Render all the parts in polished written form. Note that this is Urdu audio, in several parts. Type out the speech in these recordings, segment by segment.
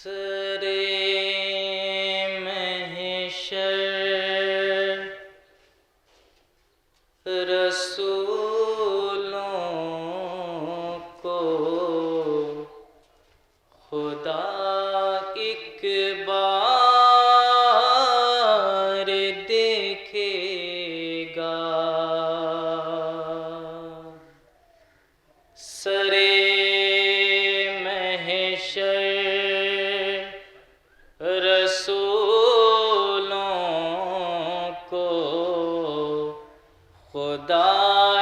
سرے محشر رسولوں کو خدا ایک بار دیکھے گا۔ سرے محشر رسولوں کو خدا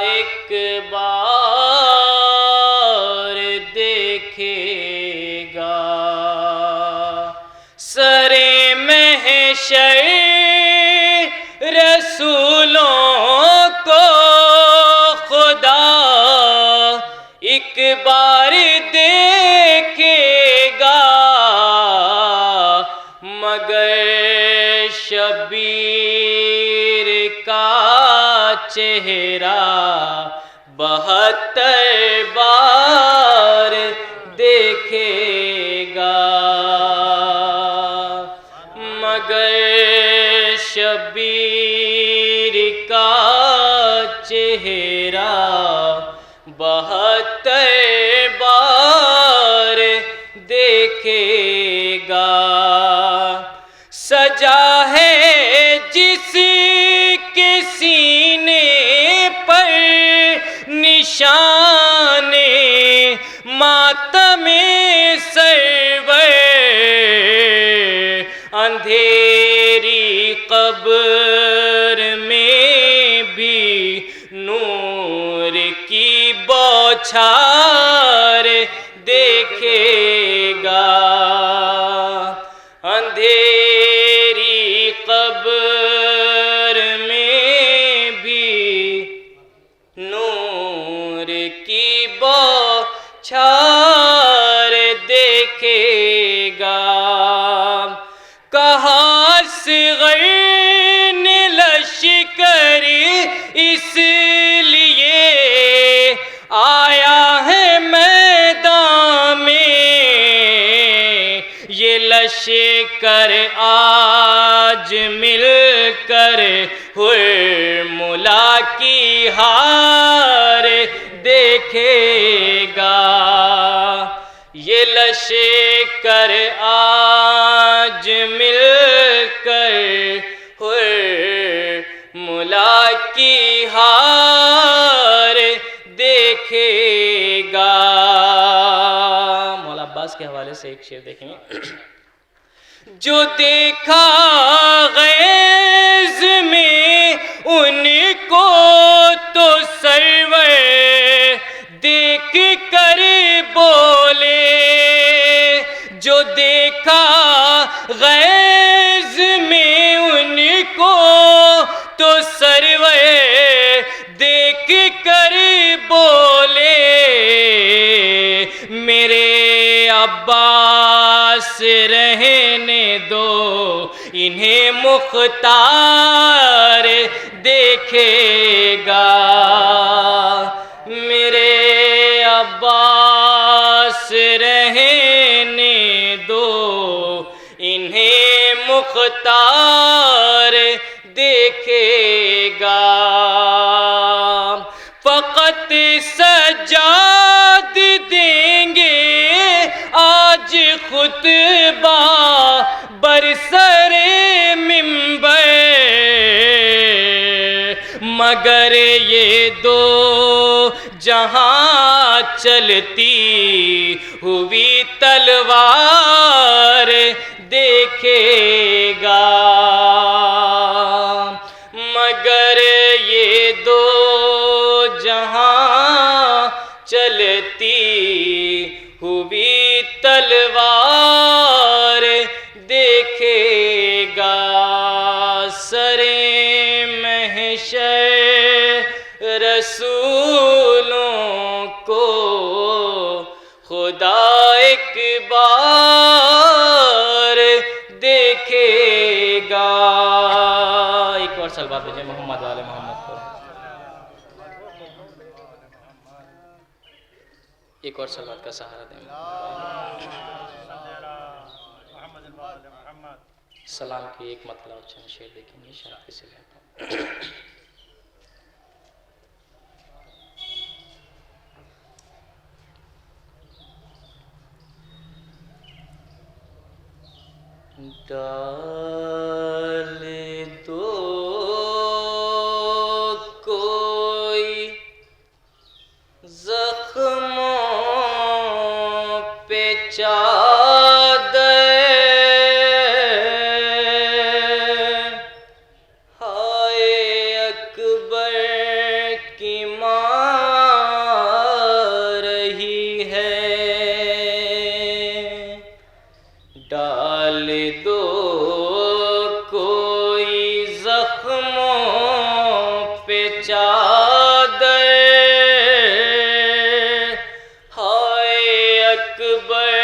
ایک بار دیکھے گا۔ سرے محشر رسولوں کو خدا ایک بار دیکھے گا، مگر شبیر کا چہرہ 72 بار دیکھے گا، مگر شبیر کا چہرہ 72 بار دیکھے گا۔ سجا ہے جس کے سینے پر نشان ماتم سرور، اندھیری قبر میں بھی نور کی بوچھار دیکھے گا، اندھیری قبر میں بھی نور کی بوچھار دیکھے گا۔ کہا اصغر نے لشکر اس لیے آیا ہے میدان میں، یہ لشکر آج مل کر حرملا کی ہار دیکھے گا، یہ لشکر آج مل کر حرملا کی ہار دیکھے گا۔ مولا عباس کے حوالے سے ایک شعر دیکھیں گے۔ جو دیکھا غیظ میں ان کو تو سرور دیکھ کر بولے، جو دیکھا غیظ میں ان کو تو سرور دیکھ کر بولے، میرے عباس رہنے دو انہیں مختار دیکھے گا، میرے عباس رہنے دو انہیں مختار دیکھے گا۔ فقط سجاد دیں گے آج خطبہ برسر منبر، مگر یہ دو جہاں چلتی ہوئی تلوار دیکھے گا، مگر یہ دو جہاں چلتی ہوئی تلوار دیکھے گا۔ سرے محشر رسولوں کو خدا ایک بار دیکھے گا۔ ایک اور سلوات بھیجیں محمد والے محمد کو، ایک اور سلوات کا سہارا دیں۔ سلام کی ایک مطلب چند شعر دیکھیں گے شاید کسی لیتا ڈال دو کوئی زخموں پہ چادر، ہائے اکبر کی ماں رہی ہے، ڈال دو کوئی زخموں پہ چادر، ہائے اکبر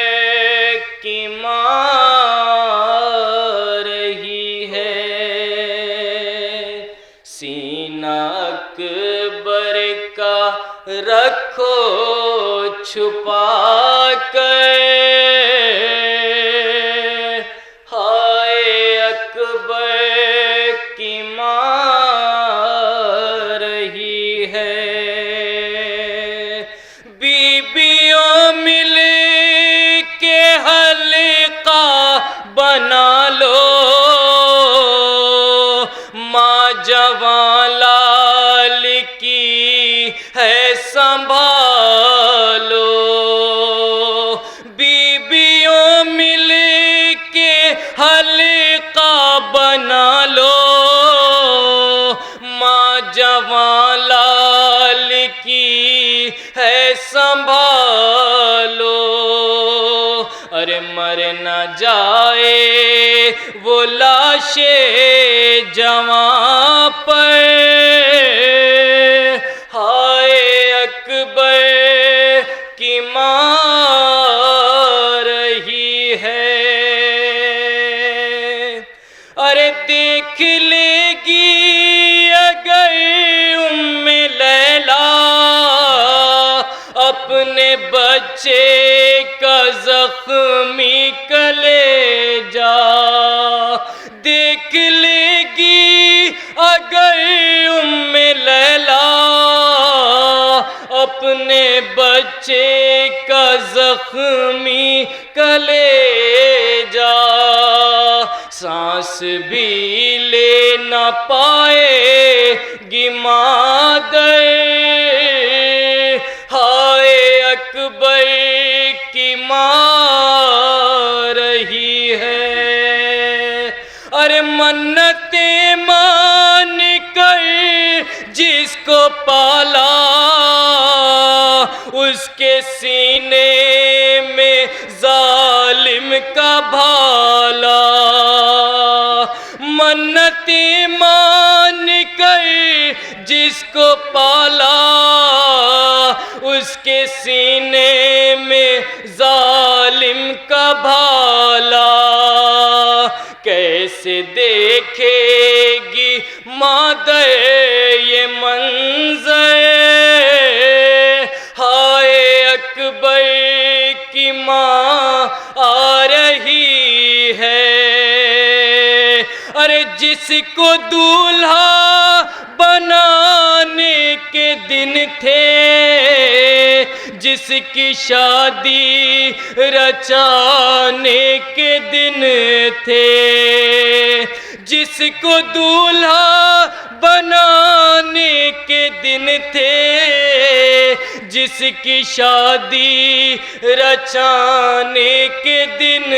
کی ماں رہی ہے، سینہ اکبر کا رکھو چھپا کر، ہائے اکبر کی ماں رہی ہے، بیویوں مل کے حلقہ بنا لو، ماں جوان لال کی ہے سنبھالو، بیویوں مل کے حلقہ بنا لو، ماں جوان لال کی ہے سنبھالو، ارے مر نہ جائے وہ لاش جواں پر، ہائے اکبر کی ماں رہی ہے، ارے دیکھ لے گی اگر ام لیلا اپنے بچے کا زخمی کلیجا، دیکھ لے گی اگر ام لیلا اپنے بچے کا زخمی کلیجا، سانس بھی لے نہ پائے گی مادر، ہائے اکبر کی ماں رہی ہے، ارے منتیں مان کر جس کو پالا اس کے سینے میں ظالم کا بھالا، منتیں مان کر جس کو پالا اس کے سینے میں ظالم کا بھالا، کیسے دیکھے گی مادر یہ منظر، ہائے اکبر کی ماں آ رہی ہے، ارے جس کو دولہا بنانے کے دن تھے، جس کی شادی رچانے کے دن تھے، جس کو دولہا بنانے کے دن تھے، جس کی شادی رچانے کے دن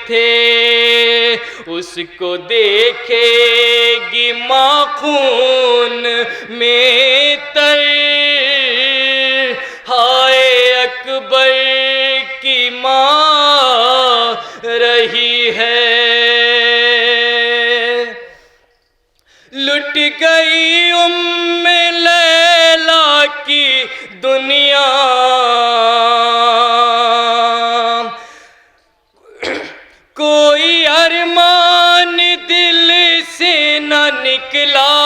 تھے، اس کو دیکھے گی ماں خون میں تر، ہائے اکبر کی ماں رہی ہے، لٹ گئی ام لیلا کی دنیا، کوئی ارمان دل سے نہ نکلا،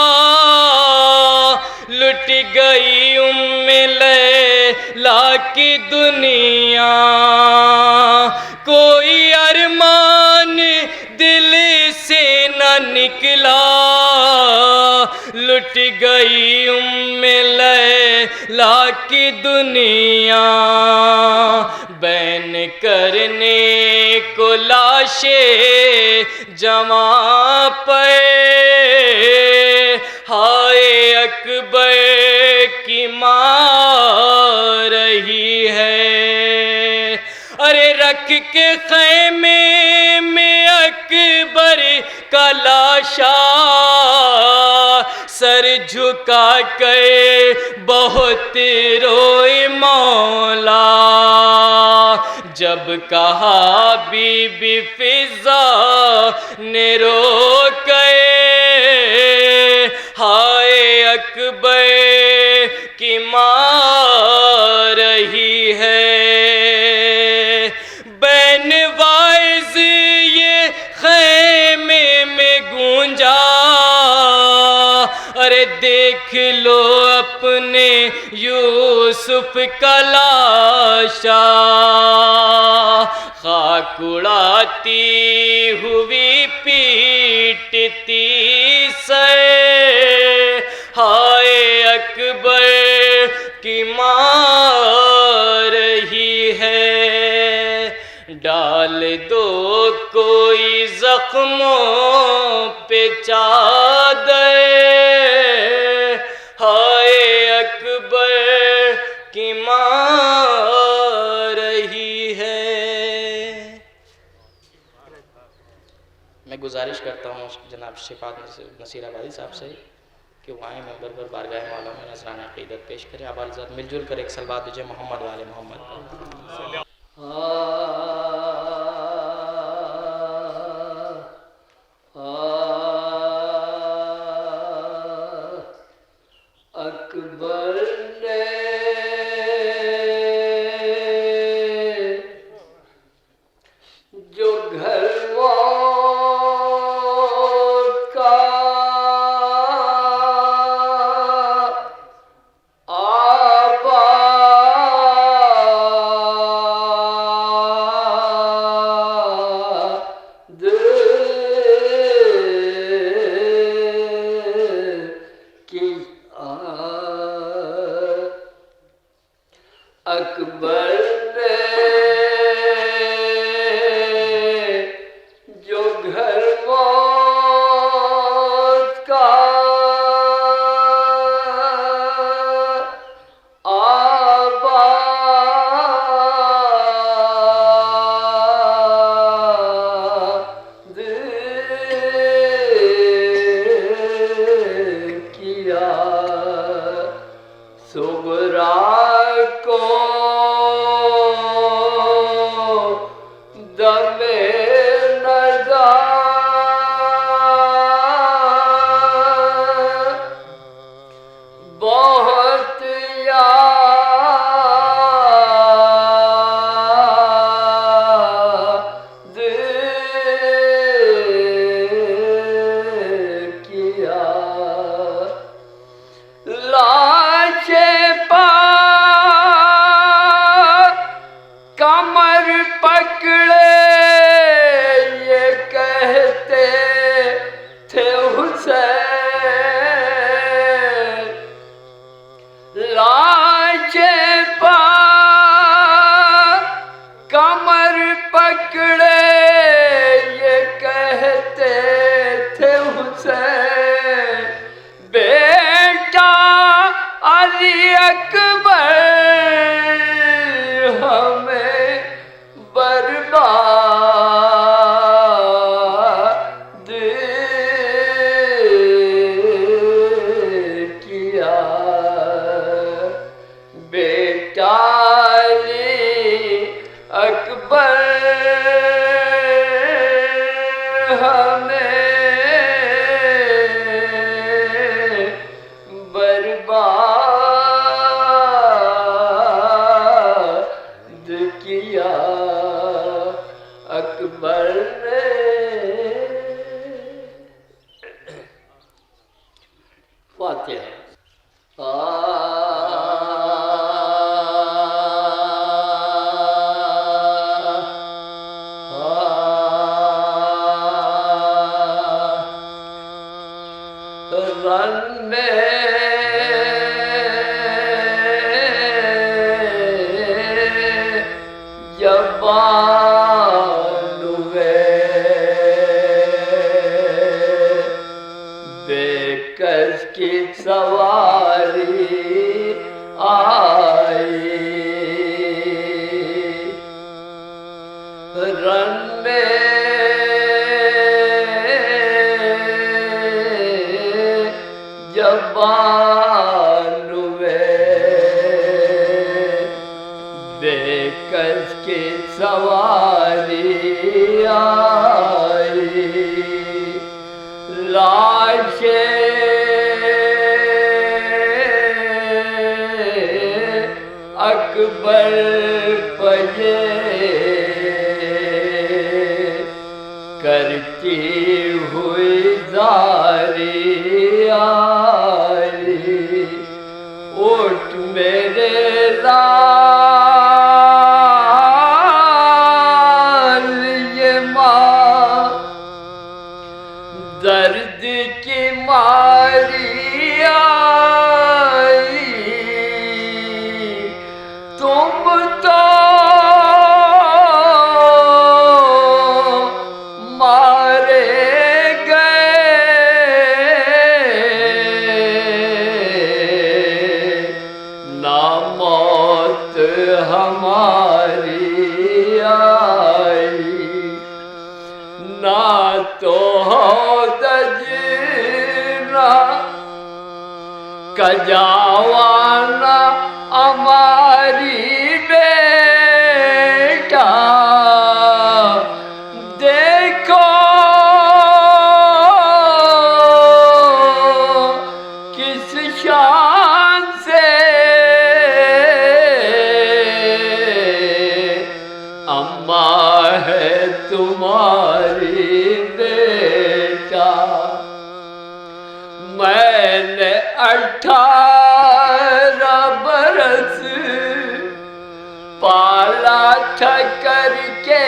لٹ گئی ام لیلا کی دنیا، کوئی ارمان دل سے نکلا لٹ گئی لیلا کی دنیا بین کرنے کو لاشیں جمع پے ہائے اکبر کی ماں رہی ہے ارے رکھ کے خیمے میں اکبر کا لاشا سر جھکا کے بہت روئے مولا جب کہا بی بی فضا نے رو کے ہائے اکبر کی ماں رہی ہے بین وائز یہ خیمے میں گونجا ارے دیکھ لو اپنے یوسف کا لاشا خاک اڑاتی ہوئی پیٹتی سے ہائے اکبر کی ماں رہی ہے ڈال دو کوئی زخموں پہ چادر ہائے اکبر کی ماں رہی ہے میں گزارش کرتا ہوں جناب شفاعت نصیر آبادی صاحب سے کہ وہ آئیں ممبر پر بارگاہ مولا میں نذران عقیدت پیش کریں آبادی ذات مل جل کر ایک صلوات دیجئے محمد والے محمد پر اکبر نے جو گھر کا اکبر نے جو گھر موت کا آباد کیا صغرا کو دم نظر بہت یاد کیا لاشیں کمر پکڑے یہ کہتے تھے حسین لاشیں کمر پکڑے یہ کہتے تھے حسین بیٹا علی اکبر ہمیں برباد کیا بیٹا علی اکبر ہمیں برباد کیا اکبر نے فاتحہ رن میں جبان ہوئے بے کس کی سواری آئی رن میں جبان ہوئے بے کس کی سواری آئی لاشیں اکبر پجے کرتی ہوئی زاری آئی اٹھ میرے لال یہ ماں درد کی ماری آئی تم تو ہماری آئی نہ تو دجنا کجاوانا ہماری بیٹا دیکھو کس شان سے اماں ہے تمہاری بیٹا میں نے 18 برس پالا تھا کر کے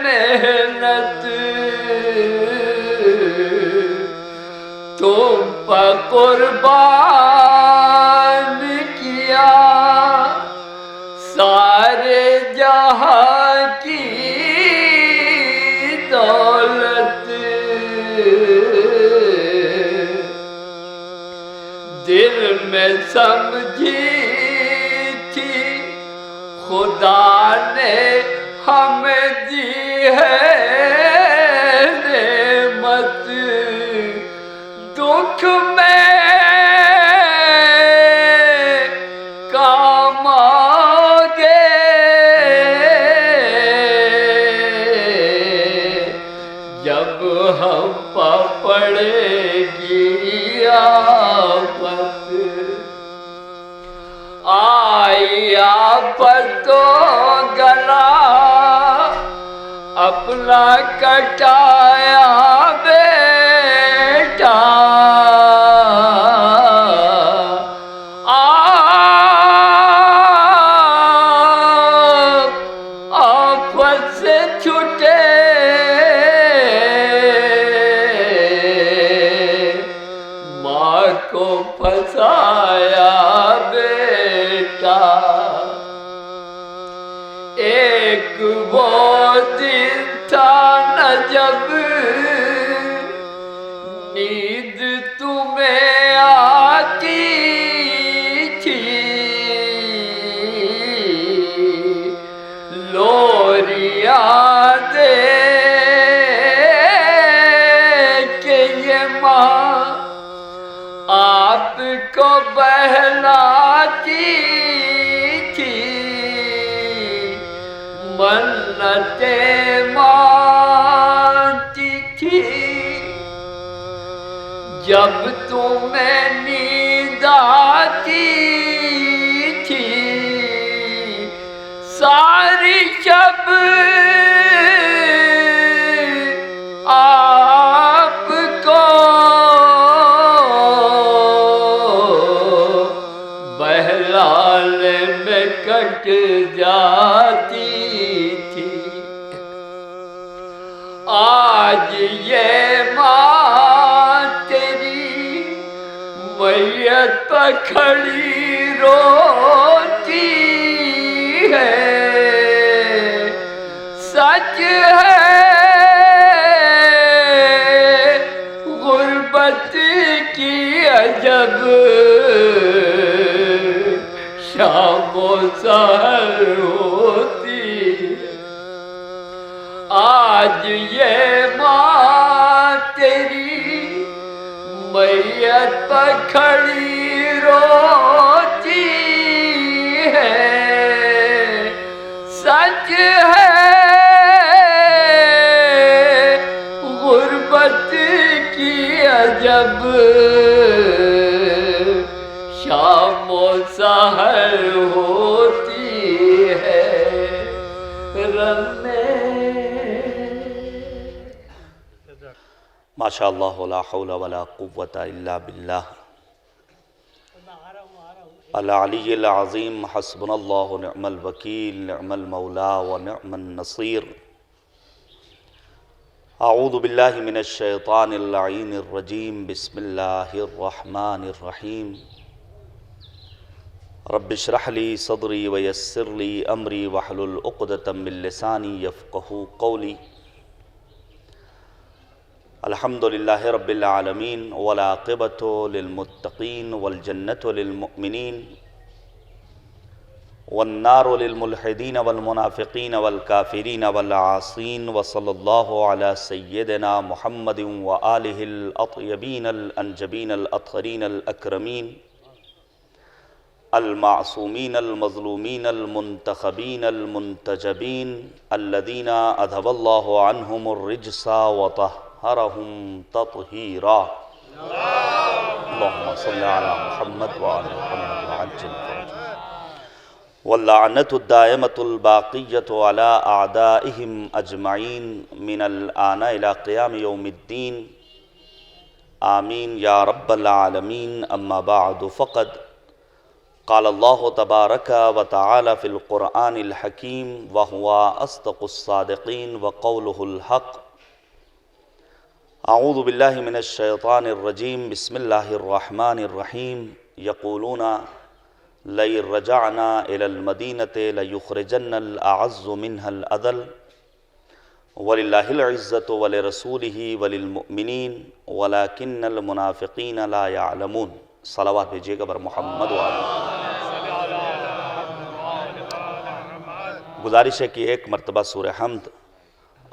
محنت تم پر قربان کیا سارے جہاں کی دولت دل میں سمجھی تھی خدا نے ہمیں دی ہے نعمت دکھ میں کام جب ہم پڑے گی آفت آئی آفت تو گلا اپنا کٹایا بیٹا آفت سے چھٹے کو پھنسایا بیٹا ایک وہ دن تھا نہ جب نیند تمہیں آتی تھی لوریاں دے کہ یہ ماں آپ کو بہلاتی تھی منتیں مانتی تھی جب تمہیں نیند آتی تھی ساری شب آپ کو بہلانے میں کٹ جاتی تھی آج یہ ماں تیری پکھڑی روتی ہے، سچ ہے غربت کی عجب شام و سحر ہوتی، آج یہ ماں تیری میت پکھڑی روتی ہے، سچ ہے غربت کی عجب شام و سحر ہوتی ہے، رنے ماشاء اللہ لا حول ولا قوة الا باللہ العلی العظیم، حسبنا اللہ ونعم الوکیل، نعم المولا ونعم النصیر۔ اعوذ باللہ من الشیطان اللعین الرجیم، بسم اللہ الرحمن الرحیم۔ رب اشرح لی صدری ویسر لی امری واحلل عقدۃ من لسانی یفقہوا قولی۔ الحمدللہ رب العالمین، والعاقبۃ للمتقین، والجنۃ للمؤمنین، والنار للملحدین والمنافقین والکافرین والعاصین، وصلی اللہ علی سیدنا محمد وآلہ الاطیبین الانجبین الاطہرین الاکرمین المعصومین المظلومین المنتخبین المنتجبین، الذین اذھب اللہ عنہم الرجس وطہرہم تطہیرا۔ اللہم صلی علی محمد وآل محمد وعجل فرجهم۔ واللعنة الدائمة الباقية على أعدائهم أجمعين من الآن إلى قيام يوم الدين، آمين يا رب العالمين۔ أما بعد، فقد قال الله تبارك وتعالى في القرآن الحكيم وهو أصدق الصادقين وقوله الحق۔ اعوذ باللہ من الشیطان الرجیم، بسم اللہ الرحمن الرحیم۔ یقولون لئن رجعنا إلى المدینة لیخرجن الأعز منها الأذل وللہ العزة ولرسولہ وللمؤمنین ولكن المنافقین لا يعلمون۔ صلوات بھیجیے گا بر محمد گزارش ہے کہ ایک مرتبہ سورہ حمد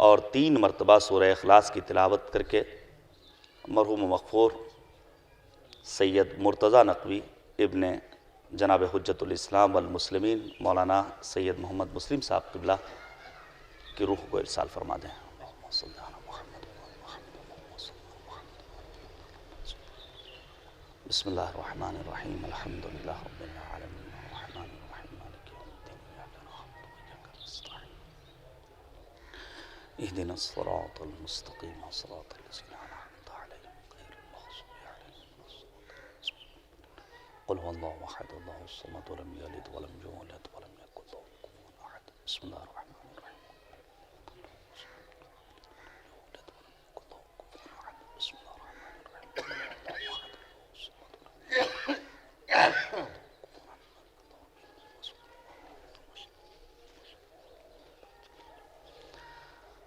اور 3 مرتبہ سورہ اخلاص کی تلاوت کر کے مرحوم مغفور سید مرتضی نقوی ابن جناب حجت الاسلام والمسلمین مولانا سید محمد مسلم صاحب قبلہ کی روح کو ارسال فرما دیں۔ بسم اللہ الرحمن الرحیم، الحمدللہ رب العالمین، الرحمن الرحیم، مالک یوم الدین، ایاک نعبد وایاک نستعین، اہدنا الصراط المستقیم، صراط الذین انعمت علیہم غیر المغضوب علیہم ولا الضالین۔ قل هو اللہ احد اللہ الصمد ولم یلد ولم یولد ولم یکن له کفوا احد۔ بسم اللہ الرحمن الرحیم، بسم اللہ الرحمن الرحیم۔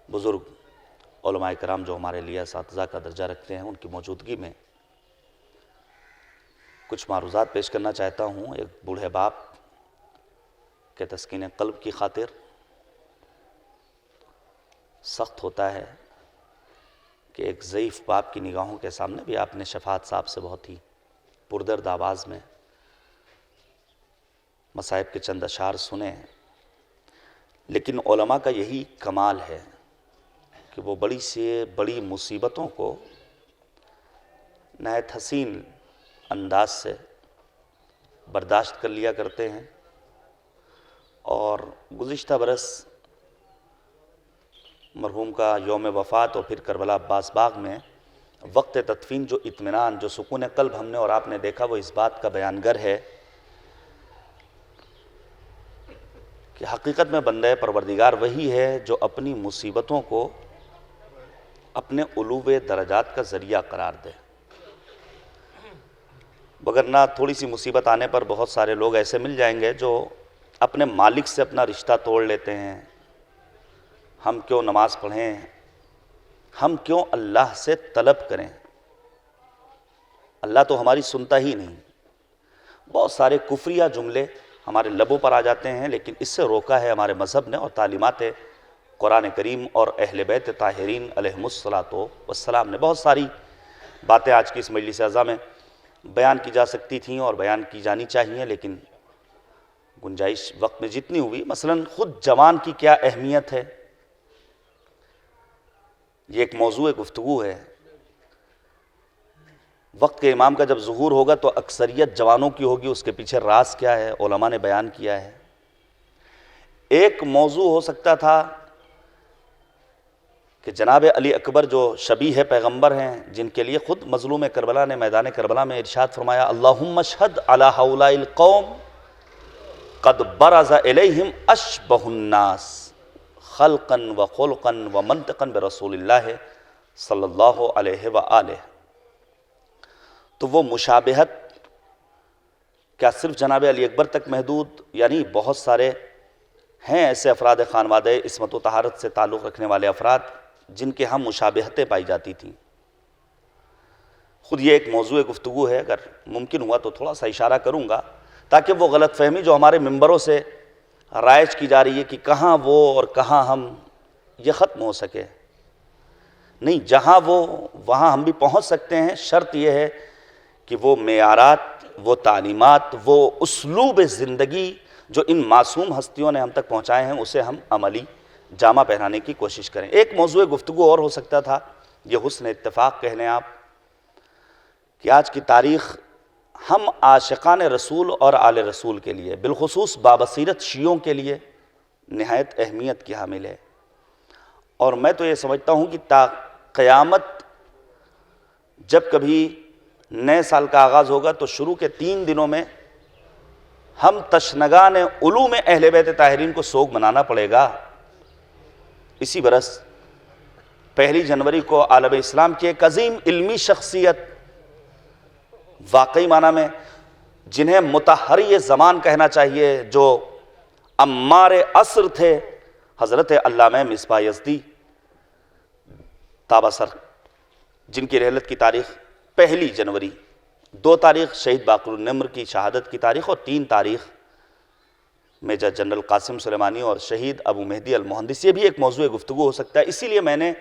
بزرگ علماء کرام جو ہمارے لیے اساتذہ کا درجہ رکھتے ہیں، ان کی موجودگی میں کچھ معروضات پیش کرنا چاہتا ہوں۔ ایک بوڑھے باپ کے تسکین قلب کی خاطر سخت ہوتا ہے کہ ایک ضعیف باپ کی نگاہوں کے سامنے بھی آپ نے شفاعت صاحب سے بہت ہی پردرد آواز میں مصائب کے چند اشعار سنے، لیکن علماء کا یہی کمال ہے کہ وہ بڑی سے بڑی مصیبتوں کو نہایت حسین انداز سے برداشت کر لیا کرتے ہیں۔ اور گزشتہ برس مرحوم کا یوم وفات اور پھر کربلا عباس باغ میں وقت تدفین جو اطمینان، جو سکون قلب ہم نے اور آپ نے دیکھا، وہ اس بات کا بیانگر ہے کہ حقیقت میں بندہ پروردگار وہی ہے جو اپنی مصیبتوں کو اپنے علو درجات کا ذریعہ قرار دے۔ وگرنہ تھوڑی سی مصیبت آنے پر بہت سارے لوگ ایسے مل جائیں گے جو اپنے مالک سے اپنا رشتہ توڑ لیتے ہیں. ہم کیوں نماز پڑھیں؟ ہم کیوں اللہ سے طلب کریں؟ اللہ تو ہماری سنتا ہی نہیں. بہت سارے کفریہ جملے ہمارے لبوں پر آ جاتے ہیں، لیکن اس سے روکا ہے ہمارے مذہب نے اور تعلیمات قرآن کریم اور اہل بیت طاہرین علیہم الصلاۃ والسلام نے. بہت ساری باتیں آج کی اس مجلس اعزا میں بیان کی جا سکتی تھیں اور بیان کی جانی چاہیے، لیکن گنجائش وقت میں جتنی ہوئی. مثلا خود جوان کی کیا اہمیت ہے، یہ ایک موضوع گفتگو ہے. وقت کے امام کا جب ظہور ہوگا تو اکثریت جوانوں کی ہوگی، اس کے پیچھے راز کیا ہے علماء نے بیان کیا ہے. ایک موضوع ہو سکتا تھا کہ جناب علی اکبر جو شبیہ پیغمبر ہیں، جن کے لیے خود مظلوم کربلا نے میدان کربلا میں ارشاد فرمایا اللہم اشہد علی ہؤلاء القوم قد برز الیہم اشبہ الناس خلقا وخلقا ومنطقا برسول اللہ صلی اللہ علیہ وآلہ. تو وہ مشابہت کیا صرف جناب علی اکبر تک محدود؟ یعنی بہت سارے ہیں ایسے افراد خانوادہ عصمت و طہارت سے تعلق رکھنے والے افراد جن کے ہم مشابہتیں پائی جاتی تھیں. خود یہ ایک موضوع گفتگو ہے، اگر ممکن ہوا تو تھوڑا سا اشارہ کروں گا تاکہ وہ غلط فہمی جو ہمارے ممبروں سے رائج کی جا رہی ہے کہ کہاں وہ اور کہاں ہم، یہ ختم ہو سکے. نہیں، جہاں وہ وہاں ہم بھی پہنچ سکتے ہیں. شرط یہ ہے کہ وہ معیارات، وہ تعلیمات، وہ اسلوب زندگی جو ان معصوم ہستیوں نے ہم تک پہنچائے ہیں اسے ہم عملی جامہ پہنانے کی کوشش کریں. ایک موضوع گفتگو اور ہو سکتا تھا، یہ حسن اتفاق کہہ لیں آپ، کہ آج کی تاریخ ہم عاشقان رسول اور آل رسول کے لیے، بالخصوص بابصیرت شیعوں کے لیے نہایت اہمیت کی حامل ہے. اور میں تو یہ سمجھتا ہوں کہ تا قیامت جب کبھی نئے سال کا آغاز ہوگا تو شروع کے 3 دنوں میں ہم تشنگان علوم اہل بیت طاہرین کو سوگ منانا پڑے گا. اسی برس 1 جنوری کو عالم اسلام کی ایک عظیم علمی شخصیت، واقعی معنی میں جنہیں مطہری زمان کہنا چاہیے، جو عمار عصر تھے، حضرت علامہ مصباح یزدی تابہ سر، جن کی رحلت کی تاریخ 1 جنوری، 2 تاریخ شہید باقر النمر کی شہادت کی تاریخ اور 3 تاریخ میجر جنرل قاسم سلیمانی اور شہید ابو مہدی المہندس. یہ بھی ایک موضوع گفتگو ہو سکتا ہے. اسی لیے میں نے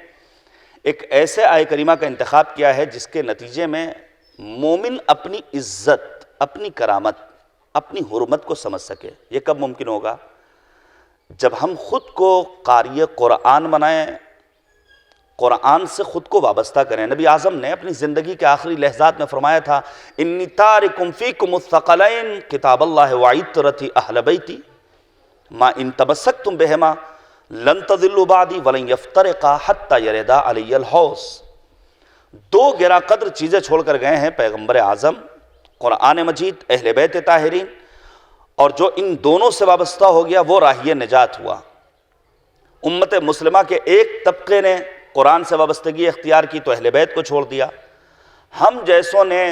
ایک ایسے آیہ کریمہ کا انتخاب کیا ہے جس کے نتیجے میں مومن اپنی عزت، اپنی کرامت، اپنی حرمت کو سمجھ سکے. یہ کب ممکن ہوگا؟ جب ہم خود کو قاری قرآن بنائیں، قرآن سے خود کو وابستہ کریں. نبی اعظم نے اپنی زندگی کے آخری لحظات میں فرمایا تھا انی تارکم فیکم الثقلین کتاب اللہ وعطرتی اہل بیتی ما ان تمسکتم بہما لن تضلوا بعدی ولن یفترقا حتی یردا علی الحوض. 2 گرا قدر چیزیں چھوڑ کر گئے ہیں پیغمبر اعظم، قرآن مجید، اہل بیت طاہرین، اور جو ان دونوں سے وابستہ ہو گیا وہ راہی نجات ہوا. امت مسلمہ کے ایک طبقے نے قرآن سے وابستگی اختیار کی تو اہل بیت کو چھوڑ دیا. ہم جیسوں نے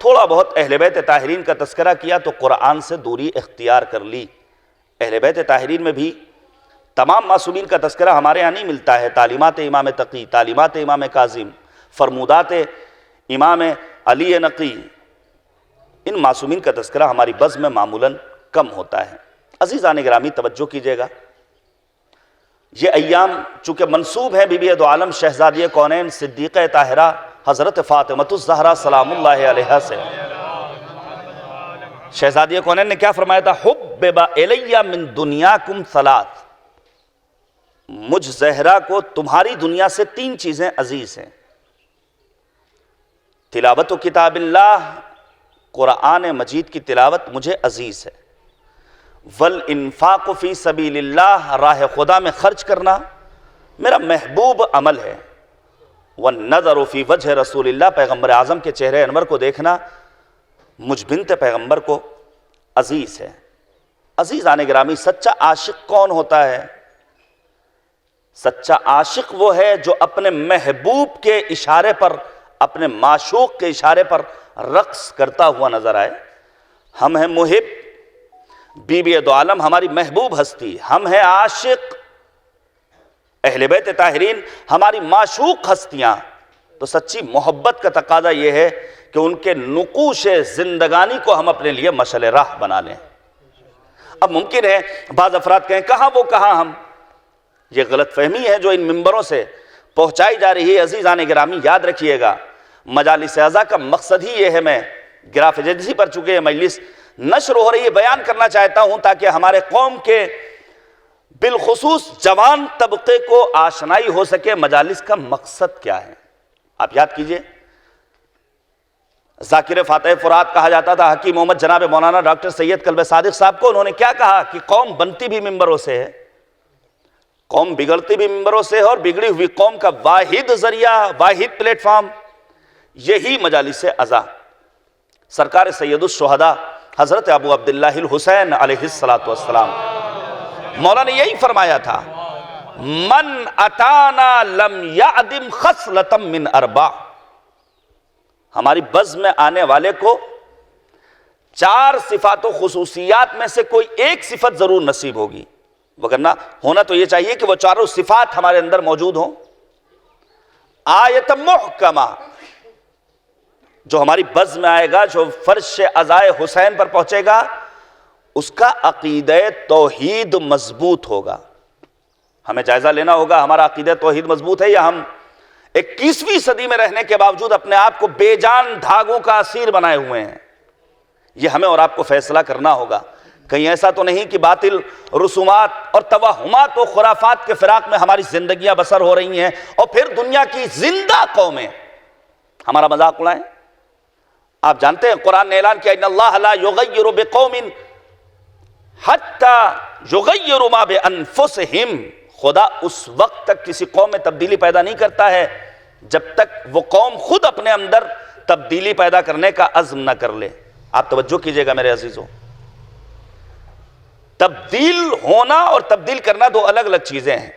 تھوڑا بہت اہل بیت طاہرین کا تذکرہ کیا تو قرآن سے دوری اختیار کر لی. اہل بیت طاہرین میں بھی تمام معصومین کا تذکرہ ہمارے یہاں نہیں ملتا ہے. تعلیمات امام تقی، تعلیمات امام کاظم، فرمودات امام علی نقی، ان معصومین کا تذکرہ ہماری بزم میں معمولاً کم ہوتا ہے. عزیزان گرامی توجہ کیجیے گا، یہ ایام چونکہ منسوب ہیں بی بی دو عالم شہزادی کونین صدیقہ طاہرہ حضرت فاطمۃ الزہرا سلام اللہ علیہا سے. شہزادی کونین نے کیا فرمایا تھا؟ حبب الی من دنیاکم ثلاث، مجھ زہرا کو تمہاری دنیا سے 3 چیزیں عزیز ہیں. تلاوت و کتاب اللہ، قرآن مجید کی تلاوت مجھے عزیز ہے. والانفاق فی سبیل اللہ، راہ خدا میں خرچ کرنا میرا محبوب عمل ہے. والنظر فی وجہ رسول اللہ، پیغمبر اعظم کے چہرے انور کو دیکھنا مجھ بنت پیغمبر کو عزیز ہے. عزیزان گرامی، سچا عاشق کون ہوتا ہے؟ سچا عاشق وہ ہے جو اپنے محبوب کے اشارے پر اپنے معشوق کے اشارے پر رقص کرتا ہوا نظر آئے. ہم ہیں محب بی بی دو عالم ہماری محبوب ہستی، ہم ہیں عاشق اہل بیت طاہرین ہماری معشوق ہستیاں. تو سچی محبت کا تقاضا یہ ہے کہ ان کے نقوش زندگانی کو ہم اپنے لیے مشعل راہ بنا لیں. اب ممکن ہے بعض افراد کہیں کہاں وہ کہاں ہم. یہ غلط فہمی ہے جو ان ممبروں سے پہنچائی جا رہی ہے. عزیزان گرامی یاد رکھیے گا، مجالس اعضاء کا مقصد ہی یہ ہے، میں گراف ایجنسی پر چونکہ یہ مجلس نشر ہو رہی ہے بیان کرنا چاہتا ہوں تاکہ ہمارے قوم کے بالخصوص جوان طبقے کو آشنائی ہو سکے مجالس کا مقصد کیا ہے. آپ یاد کیجئے ذاکر فاتح فرات کہا جاتا تھا حکیم محمد جناب مولانا ڈاکٹر سید کلب صادق صاحب کو. انہوں نے کیا کہا کہ قوم بنتی بھی ممبروں سے ہے، قوم بگڑتی بھی ممبروں سے ہے، اور بگڑی ہوئی قوم کا واحد ذریعہ، واحد پلیٹ فارم یہی مجالس اعضاء. سرکار سید الشہداء حضرت ابو عبداللہ الحسین علیہ السلام مولا نے یہی فرمایا تھا، من اتانا لم یعدم خصلتا من اربع. ہماری بزم میں آنے والے کو 4 صفات و خصوصیات میں سے کوئی ایک صفت ضرور نصیب ہوگی، وگرنہ ہونا تو یہ چاہیے کہ وہ 4 صفات ہمارے اندر موجود ہوں. آیت محکمہ جو ہماری بزم میں آئے گا، جو فرش عزائے حسین پر پہنچے گا، اس کا عقیدہ توحید مضبوط ہوگا. ہمیں جائزہ لینا ہوگا ہمارا عقیدہ توحید مضبوط ہے یا ہم 21ویں صدی میں رہنے کے باوجود اپنے آپ کو بے جان دھاگوں کا اسیر بنائے ہوئے ہیں. یہ ہمیں اور آپ کو فیصلہ کرنا ہوگا. کہیں ایسا تو نہیں کہ باطل رسومات اور توہمات و خرافات کے فراق میں ہماری زندگیاں بسر ہو رہی ہیں اور پھر دنیا کی زندہ قومیں ہمارا مذاق اڑائیں. آپ جانتے ہیں قرآن نے اعلان کیا ان اللہ لا یغیر بقوم حتی یغیروا ما بانفسہم. خدا اس وقت تک کسی قوم میں تبدیلی پیدا نہیں کرتا ہے جب تک وہ قوم خود اپنے اندر تبدیلی پیدا کرنے کا عزم نہ کر لے. آپ توجہ کیجئے گا میرے عزیزوں، تبدیل ہونا اور تبدیل کرنا 2 الگ الگ چیزیں ہیں.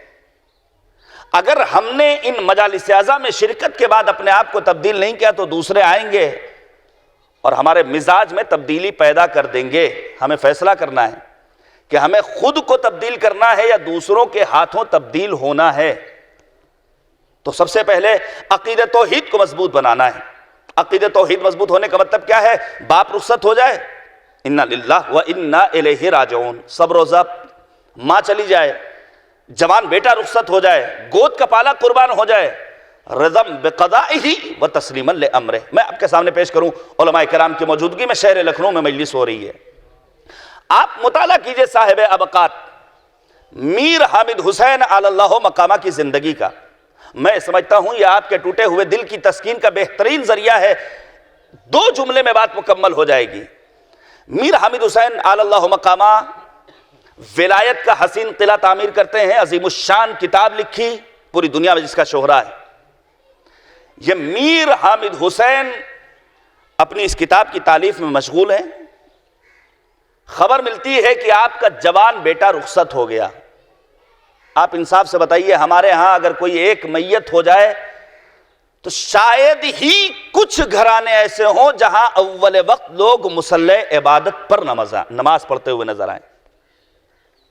اگر ہم نے ان مجالس اعضاء میں شرکت کے بعد اپنے آپ کو تبدیل نہیں کیا تو دوسرے آئیں گے اور ہمارے مزاج میں تبدیلی پیدا کر دیں گے. ہمیں فیصلہ کرنا ہے کہ ہمیں خود کو تبدیل کرنا ہے یا دوسروں کے ہاتھوں تبدیل ہونا ہے. تو سب سے پہلے عقیدہ توحید کو مضبوط بنانا ہے. عقیدہ توحید مضبوط ہونے کا مطلب کیا ہے؟ باپ رخصت ہو جائے، انا للہ و انا الیہ راجعون، صبر و ضبط، ماں چلی جائے، جوان بیٹا رخصت ہو جائے، گود کا پالا قربان ہو جائے، رضم بقضائہ و تسلیما لامرہ. میں آپ کے سامنے پیش کروں علماء کرام کی موجودگی میں شہر لکھنؤ میں مجلس ہو رہی ہے. آپ مطالعہ کیجئے صاحب ابقات میر حامد حسین علی اللہ مقامہ کی زندگی کا. میں سمجھتا ہوں یہ آپ کے ٹوٹے ہوئے دل کی تسکین کا بہترین ذریعہ ہے. 2 جملے میں بات مکمل ہو جائے گی. میر حامد حسین علی اللہ مقامہ ولایت کا حسین قلعہ تعمیر کرتے ہیں. عظیم الشان کتاب لکھی پوری دنیا میں جس کا شہرہ ہے. یہ میر حامد حسین اپنی اس کتاب کی تالیف میں مشغول ہیں. خبر ملتی ہے کہ آپ کا جوان بیٹا رخصت ہو گیا. آپ انصاف سے بتائیے ہمارے ہاں اگر کوئی ایک میت ہو جائے تو شاید ہی کچھ گھرانے ایسے ہوں جہاں اول وقت لوگ مصلی عبادت پر نماز پڑھتے ہوئے نظر آئیں.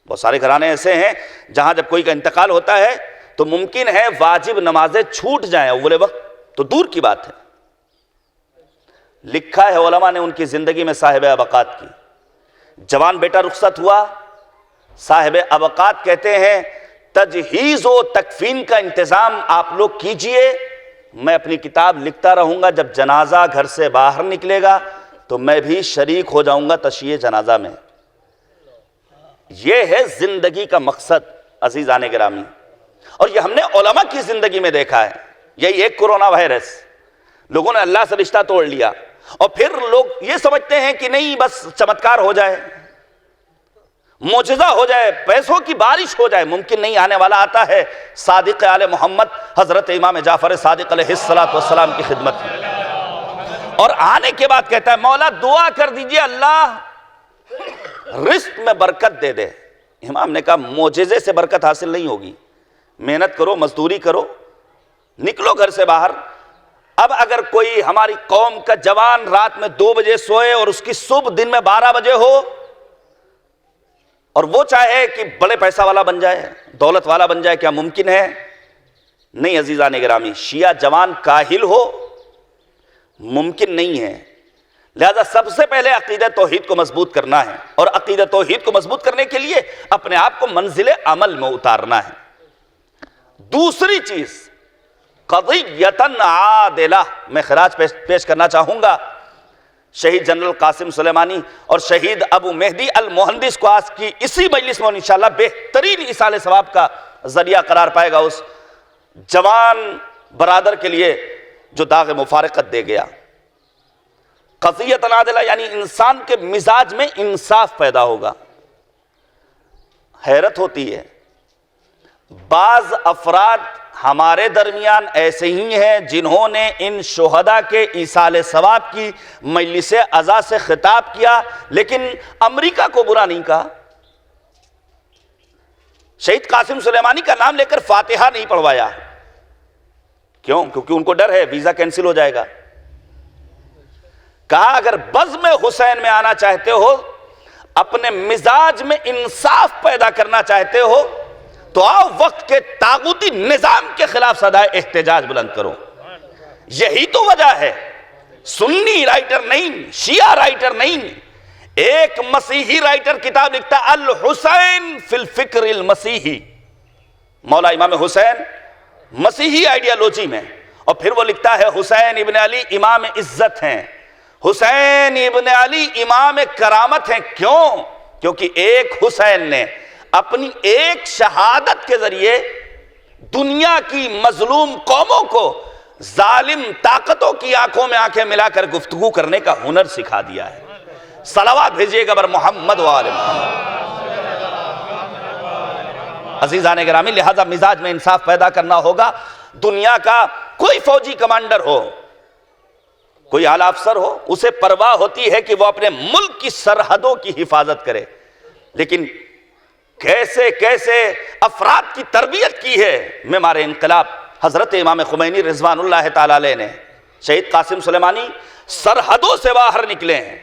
بہت سارے گھرانے ایسے ہیں جہاں جب کوئی کا انتقال ہوتا ہے تو ممکن ہے واجب نمازیں چھوٹ جائیں اول وقت تو دور کی بات ہے. لکھا ہے علماء نے ان کی زندگی میں صاحب ابقات کی. جوان بیٹا رخصت ہوا، صاحب ابقات کہتے ہیں تجہیز و تکفین کا انتظام آپ لوگ کیجئے، میں اپنی کتاب لکھتا رہوں گا، جب جنازہ گھر سے باہر نکلے گا تو میں بھی شریک ہو جاؤں گا تشییع جنازہ میں. یہ ہے زندگی کا مقصد عزیزان گرامی، اور یہ ہم نے علماء کی زندگی میں دیکھا ہے. یہی ایک کورونا وائرس، لوگوں نے اللہ سے رشتہ توڑ لیا اور پھر لوگ یہ سمجھتے ہیں کہ نہیں بس چمتکار ہو جائے، معجزہ ہو جائے، پیسوں کی بارش ہو جائے. ممکن نہیں، آنے والا آتا ہے صادق آل محمد حضرت امام جعفر صادق علیہ السلام کی خدمت میں، اور آنے کے بعد کہتا ہے مولا دعا کر دیجئے اللہ رزق میں برکت دے دے. امام نے کہا معجزے سے برکت حاصل نہیں ہوگی، محنت کرو، مزدوری کرو، نکلو گھر سے باہر، اب اگر کوئی ہماری قوم کا جوان رات میں 2 بجے سوئے اور اس کی صبح دن میں 12 بجے ہو اور وہ چاہے کہ بڑے پیسہ والا بن جائے، دولت والا بن جائے، کیا ممکن ہے؟ نہیں عزیزان گرامی، شیعہ جوان کاہل ہو ممکن نہیں ہے۔ لہذا سب سے پہلے عقیدہ توحید کو مضبوط کرنا ہے، اور عقیدہ توحید کو مضبوط کرنے کے لیے اپنے آپ کو منزل عمل میں اتارنا ہے۔ دوسری چیز قضیۃً عادلہ، میں خراج پیش کرنا چاہوں گا شہید جنرل قاسم سلیمانی اور شہید ابو مہدی المہندس کو آج کی اسی مجلس میں انشاءاللہ بہترین ایصال ثواب کا ذریعہ قرار پائے گا، اس جوان برادر کے لیے جو داغ مفارقت دے گیا۔ قضیۃً عادلہ یعنی انسان کے مزاج میں انصاف پیدا ہوگا۔ حیرت ہوتی ہے، بعض افراد ہمارے درمیان ایسے ہی ہیں جنہوں نے ان شہداء کے ایصال ثواب کی مجلس عزا سے خطاب کیا لیکن امریکہ کو برا نہیں کہا، شہید قاسم سلیمانی کا نام لے کر فاتحہ نہیں پڑھوایا۔ کیوں؟ کیونکہ ان کو ڈر ہے ویزا کینسل ہو جائے گا۔ کہا اگر بزم حسین میں آنا چاہتے ہو، اپنے مزاج میں انصاف پیدا کرنا چاہتے ہو، تو آؤ وقت کے طاغوتی نظام کے خلاف صدائے احتجاج بلند کرو۔ یہی تو وجہ ہے، سنی رائٹر نہیں، شیعہ رائٹر نہیں، ایک مسیحی رائٹر کتاب لکھتا الحسین فی الفکر المسیحی، مولا امام حسین مسیحی آئیڈیالوجی میں، اور پھر وہ لکھتا ہے حسین ابن علی امام عزت ہیں، حسین ابن علی امام کرامت ہیں۔ کیوں؟ کیونکہ ایک حسین نے اپنی ایک شہادت کے ذریعے دنیا کی مظلوم قوموں کو ظالم طاقتوں کی آنکھوں میں آنکھیں ملا کر گفتگو کرنے کا ہنر سکھا دیا ہے۔ صلوات بھیجیے گا بر محمد و آل محمد۔ عزیزان گرامی، لہذا مزاج میں انصاف پیدا کرنا ہوگا۔ دنیا کا کوئی فوجی کمانڈر ہو، کوئی اعلیٰ افسر ہو، اسے پرواہ ہوتی ہے کہ وہ اپنے ملک کی سرحدوں کی حفاظت کرے، لیکن کیسے کیسے افراد کی تربیت کی ہے معمار انقلاب حضرت امام خمینی رضوان اللہ تعالیٰ علیہ نے۔ شہید قاسم سلیمانی سرحدوں سے باہر نکلے ہیں،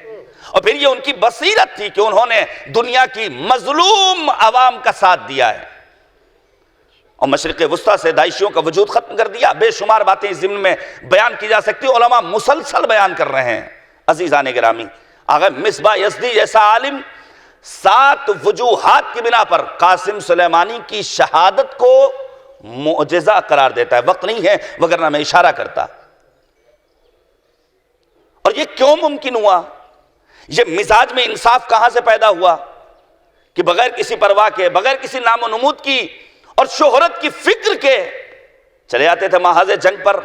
اور پھر یہ ان کی بصیرت تھی کہ انہوں نے دنیا کی مظلوم عوام کا ساتھ دیا ہے، اور مشرق وسطیٰ سے داعشیوں کا وجود ختم کر دیا۔ بے شمار باتیں اس ضمن میں بیان کی جا سکتی، علماء مسلسل بیان کر رہے ہیں۔ عزیزان گرامی، آغا مصباح یزدی جیسا عالم 7 وجوہات کی بنا پر قاسم سلیمانی کی شہادت کو معجزہ قرار دیتا ہے۔ وقت نہیں ہے وگرنہ میں اشارہ کرتا۔ اور یہ کیوں ممکن ہوا؟ یہ مزاج میں انصاف کہاں سے پیدا ہوا کہ بغیر کسی پرواہ کے، بغیر کسی نام و نمود کی اور شہرت کی فکر کے چلے آتے تھے محاذ جنگ پر،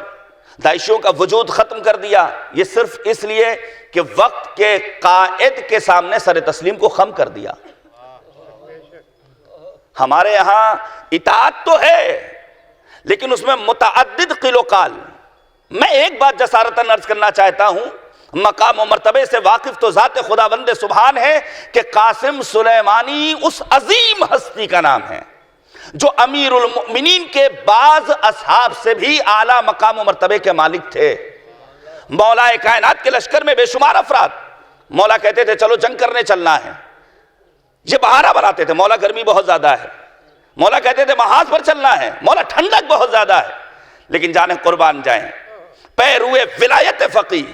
داعشیوں کا وجود ختم کر دیا، یہ صرف اس لیے کہ وقت کے قائد کے سامنے سر تسلیم کو خم کر دیا۔ ہمارے یہاں اطاعت تو ہے لیکن اس میں متعدد قیل و قال۔ میں ایک بات جسارتاً عرض کرنا چاہتا ہوں، مقام و مرتبے سے واقف تو ذات خداوند سبحان ہے کہ قاسم سلیمانی اس عظیم ہستی کا نام ہے جو امیر المؤمنین کے بعض اصحاب سے بھی اعلیٰ مقام و مرتبے کے مالک تھے۔ مولا کائنات کے لشکر میں بے شمار افراد، مولا کہتے تھے چلو جنگ کرنے چلنا ہے، یہ بہارا بناتے تھے، مولا گرمی بہت زیادہ ہے، مولا کہتے تھے محاذ پر چلنا ہے، مولا ٹھنڈک بہت زیادہ ہے، لیکن جانیں قربان جائیں پیروئے ولایت فقیہ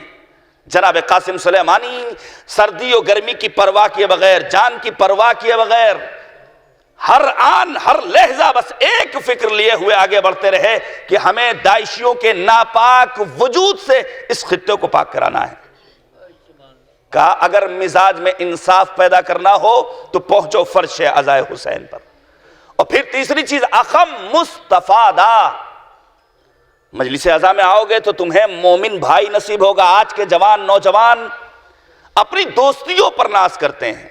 جناب قاسم سلیمانی سردی و گرمی کی پرواہ کیے بغیر، جان کی پرواہ کیے بغیر، ہر آن ہر لحظہ بس ایک فکر لیے ہوئے آگے بڑھتے رہے کہ ہمیں داعشیوں کے ناپاک وجود سے اس خطے کو پاک کرانا ہے۔ کہا اگر مزاج میں انصاف پیدا کرنا ہو تو پہنچو فرش عزائے حسین پر۔ اور پھر تیسری چیز اخم مستفادہ، مجلس عزا میں آؤ گے تو تمہیں مومن بھائی نصیب ہوگا۔ آج کے جوان نوجوان اپنی دوستیوں پر ناز کرتے ہیں،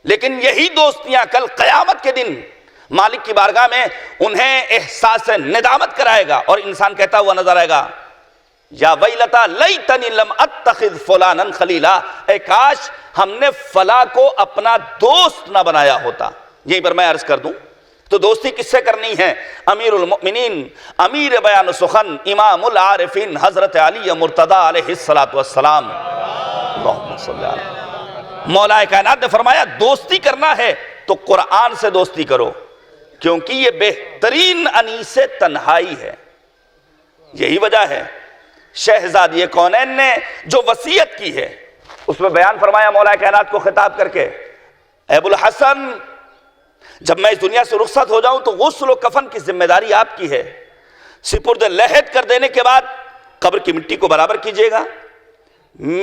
لیکن یہی دوستیاں کل قیامت کے دن مالک کی بارگاہ میں انہیں احساس ندامت کرائے گا، اور انسان کہتا ہوا نظر آئے گا یا ویلتا لیتنی لم اتخذ فلانا خلیلا، اے کاش ہم نے فلاں کو اپنا دوست نہ بنایا ہوتا۔ یہیں پر میں عرض کر دوں تو دوستی کس سے کرنی ہے؟ امیر المؤمنین، امیر بیان سخن، امام العارفین حضرت علی مرتضیٰ علیہ السلام، اللہم صلی علیہ وسلم۔ مولا کائنات نے فرمایا دوستی کرنا ہے تو قرآن سے دوستی کرو، کیونکہ یہ بہترین انیس تنہائی ہے۔ یہی وجہ ہے شہزادی کونین نے جو وصیت کی ہے اس میں بیان فرمایا مولا کائنات کو خطاب کر کے، اے ابو الحسن، جب میں اس دنیا سے رخصت ہو جاؤں تو غسل و کفن کی ذمہ داری آپ کی ہے، سپرد لحد کر دینے کے بعد قبر کی مٹی کو برابر کیجئے گا،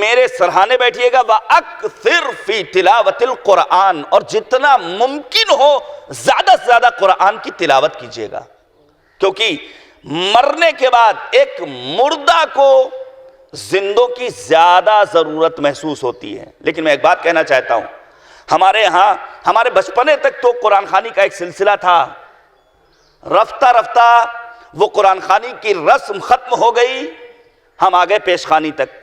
میرے سرہانے بیٹھیے گا، وَأَكْثِرْ فِي تِلَاوَةِ الْقُرْآنِ، اور جتنا ممکن ہو زیادہ سے زیادہ قرآن کی تلاوت کیجئے گا، کیونکہ مرنے کے بعد ایک مردہ کو زندوں کی زیادہ ضرورت محسوس ہوتی ہے۔ لیکن میں ایک بات کہنا چاہتا ہوں، ہمارے ہاں ہمارے بچپنے تک تو قرآن خوانی کا ایک سلسلہ تھا، رفتہ رفتہ وہ قرآن خوانی کی رسم ختم ہو گئی، ہم آگئے پیش خوانی تک،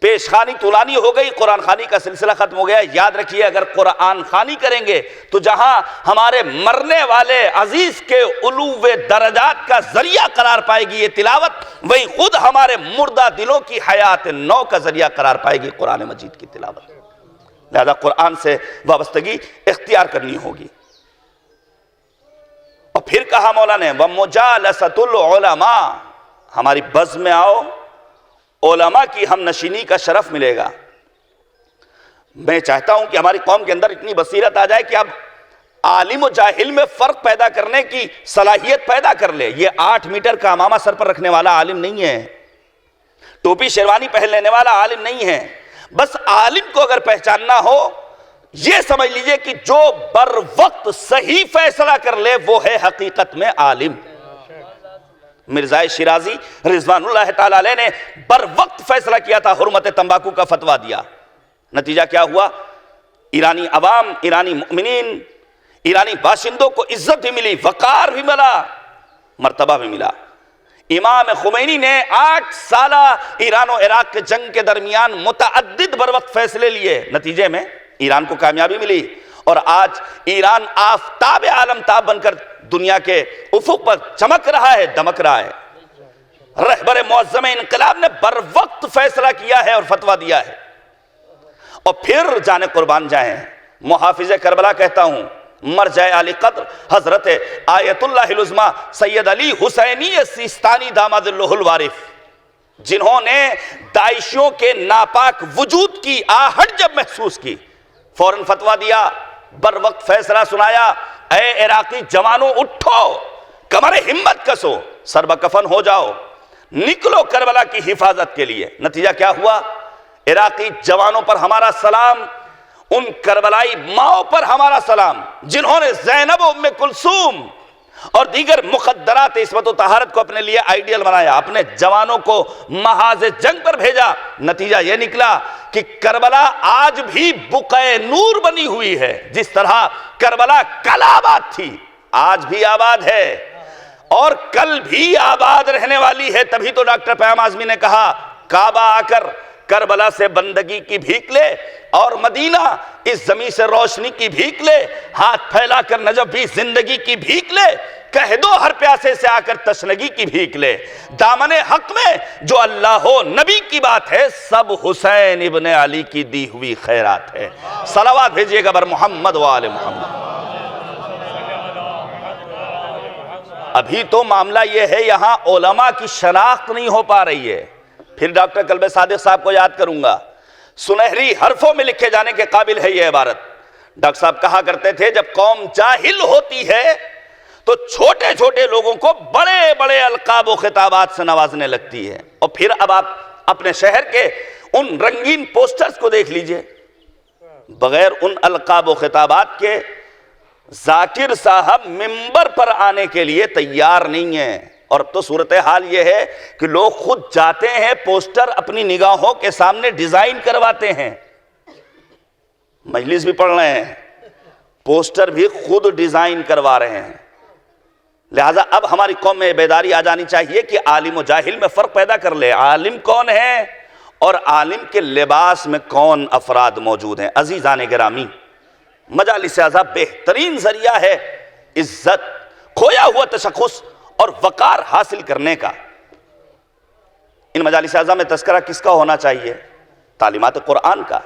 پیش خوانی طولانی ہو گئی، قرآن خوانی کا سلسلہ ختم ہو گیا۔ یاد رکھیے اگر قرآن خوانی کریں گے تو جہاں ہمارے مرنے والے عزیز کے علو درجات کا ذریعہ قرار پائے گی یہ تلاوت، وہی خود ہمارے مردہ دلوں کی حیات نو کا ذریعہ قرار پائے گی قرآن مجید کی تلاوت۔ لہذا قرآن سے وابستگی اختیار کرنی ہوگی۔ اور پھر کہا مولا نے وَمُجَالَسَةُ الْعُلَمَاء، ہماری بزم میں آؤ، علماء کی ہم نشینی کا شرف ملے گا۔ میں چاہتا ہوں کہ ہماری قوم کے اندر اتنی بصیرت آ جائے کہ اب عالم و جاہل میں فرق پیدا کرنے کی صلاحیت پیدا کر لے۔ یہ 8 میٹر کا امامہ سر پر رکھنے والا عالم نہیں ہے، ٹوپی شیروانی پہن لینے والا عالم نہیں ہے، بس عالم کو اگر پہچاننا ہو یہ سمجھ لیجئے کہ جو بر وقت صحیح فیصلہ کر لے وہ ہے حقیقت میں عالم۔ مرزا شیرازی رضوان اللہ تعالیٰ علیہ نے بر وقت فیصلہ کیا تھا، حرمت تمباکو کا فتویٰ دیا، نتیجہ کیا ہوا؟ ایرانی عوام، ایرانی مؤمنین، ایرانی باشندوں کو عزت بھی ملی، وقار بھی ملا، مرتبہ بھی ملا۔ امام خمینی نے 8 سالہ ایران و عراق کے جنگ کے درمیان متعدد بر وقت فیصلے لیے، نتیجے میں ایران کو کامیابی ملی، اور آج ایران آفتاب عالم تاب بن کر دنیا کے افق پر چمک رہا ہے، دمک رہا ہے۔ رہبر معظم انقلاب نے بر وقت فیصلہ کیا ہے اور فتویٰ دیا ہے۔ اور پھر جانے قربان جائیں، محافظ کربلا کہتا ہوں، مرجع علی قدر حضرت آیت اللہ العظمیٰ سید علی حسینی سیستانی داماد اللہ الوارف، جنہوں نے داعشیوں کے ناپاک وجود کی آہٹ جب محسوس کی، فوراً فتویٰ دیا، بر وقت فیصلہ سنایا، اے عراقی جوانوں اٹھو، کمر ہمت کسو، سر بکفن ہو جاؤ، نکلو کربلا کی حفاظت کے لیے۔ نتیجہ کیا ہوا؟ عراقی جوانوں پر ہمارا سلام، ان کربلائی ماؤں پر ہمارا سلام جنہوں نے زینب و ام کلثوم اور دیگر مقدرات عصمت و طہارت کو اپنے لیے آئیڈیل بنایا، اپنے جوانوں کو محاذ جنگ پر بھیجا۔ نتیجہ یہ نکلا کہ کربلا آج بھی بقعہ نور بنی ہوئی ہے، جس طرح کربلا کل آباد تھی آج بھی آباد ہے اور کل بھی آباد رہنے والی ہے۔ تبھی تو ڈاکٹر پیام اعظمی نے کہا کعبہ آ کر کربلا سے بندگی کی بھیک لے اور مدینہ اس زمین سے روشنی کی بھیک لے، ہاتھ پھیلا کر نجف بھی زندگی کی بھیک لے، کہہ دو ہر پیاسے سے آ کر تشنگی کی بھیک لے۔ دامن حق میں جو اللہ ہو نبی کی بات ہے، سب حسین ابن علی کی دی ہوئی خیرات ہے۔ صلوات بھیجئے گا بر محمد و آل محمد۔ ابھی تو معاملہ یہ ہے یہاں علماء کی شناخت نہیں ہو پا رہی ہے۔ پھر ڈاکٹر قلب صادق صاحب کو یاد کروں گا، سنہری حرفوں میں لکھے جانے کے قابل ہے یہ عبارت۔ ڈاکٹر صاحب کہا کرتے تھے جب قوم جاہل ہوتی ہے تو چھوٹے چھوٹے لوگوں کو بڑے بڑے القاب و خطابات سے نوازنے لگتی ہے۔ اور پھر اب آپ اپنے شہر کے ان رنگین پوسٹرز کو دیکھ لیجئے، بغیر ان القاب و خطابات کے ذاکر صاحب منبر پر آنے کے لیے تیار نہیں ہیں۔ اور تو صورتحال یہ ہے کہ لوگ خود جاتے ہیں، پوسٹر اپنی نگاہوں کے سامنے ڈیزائن کرواتے ہیں، مجلس بھی پڑھ رہے ہیں، پوسٹر بھی خود ڈیزائن کروا رہے ہیں۔ لہٰذا اب ہماری قوم میں بیداری آ جانی چاہیے کہ عالم و جاہل میں فرق پیدا کر لے، عالم کون ہے اور عالم کے لباس میں کون افراد موجود ہیں۔ عزیزان گرامی، مجالس اعزا بہترین ذریعہ ہے عزت، کھویا ہوا تشخص اور وقار حاصل کرنے کا۔ ان مجالس اعظم میں تذکرہ کس کا ہونا چاہیے؟ تعلیمات قرآن کا،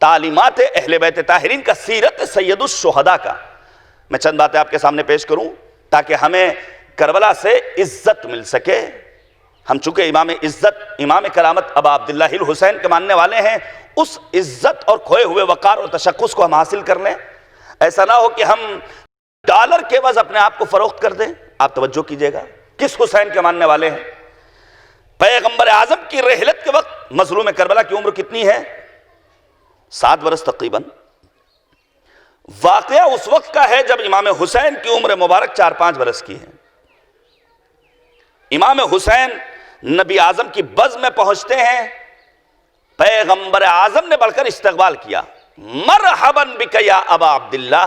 تعلیمات اہل بیت طاہرین کا، سیرت سید الشہداء کا۔ میں چند باتیں آپ کے سامنے پیش کروں تاکہ ہمیں کربلا سے عزت مل سکے۔ ہم چونکہ امام عزت، امام کرامت ابا عبداللہ الحسین کے ماننے والے ہیں، اس عزت اور کھوئے ہوئے وقار اور تشخص کو ہم حاصل کر لیں۔ ایسا نہ ہو کہ ہم ڈالر کے عوض اپنے آپ کو فروخت کر دیں۔ آپ توجہ کیجئے گا، کس حسین کے ماننے والے ہیں؟ پیغمبر اعظم کی رحلت کے وقت مظلوم کربلا کی عمر کتنی ہے؟ 7 برس تقریباً۔ واقعہ اس وقت کا ہے جب امام حسین کی عمر مبارک 4-5 برس کی ہے۔ امام حسین نبی اعظم کی بزم میں پہنچتے ہیں، پیغمبر اعظم نے بڑھ کر استقبال کیا، مرحبا بک یا ابا عبداللہ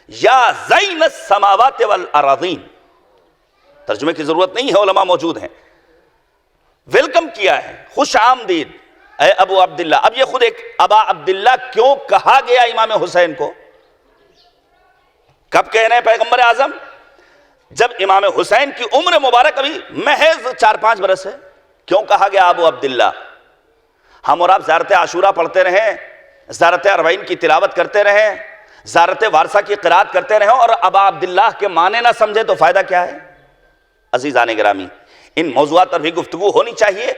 یا زین السماوات والارضین۔ ترجمے کی ضرورت نہیں ہے، علماء موجود ہیں۔ ویلکم کیا ہے، خوش آمدید اے ابو عبداللہ۔ اب یہ خود ایک ابا عبداللہ کیوں کہا گیا امام حسین کو؟ کب کہہ رہے ہیں پیغمبر اعظم؟ جب امام حسین کی عمر مبارک ابھی محض 4-5 برس ہے۔ کیوں کہا گیا ابو عبداللہ؟ ہم اور آپ زیارت عاشورہ پڑھتے رہیں، زیارت اربعین کی تلاوت کرتے رہیں، زیارت وارثہ کی قرات کرتے رہیں اور ابا عبداللہ کے معنی نہ سمجھے تو فائدہ کیا ہے؟ عزیزان گرامی، ان موضوعات پر بھی گفتگو ہونی چاہیے۔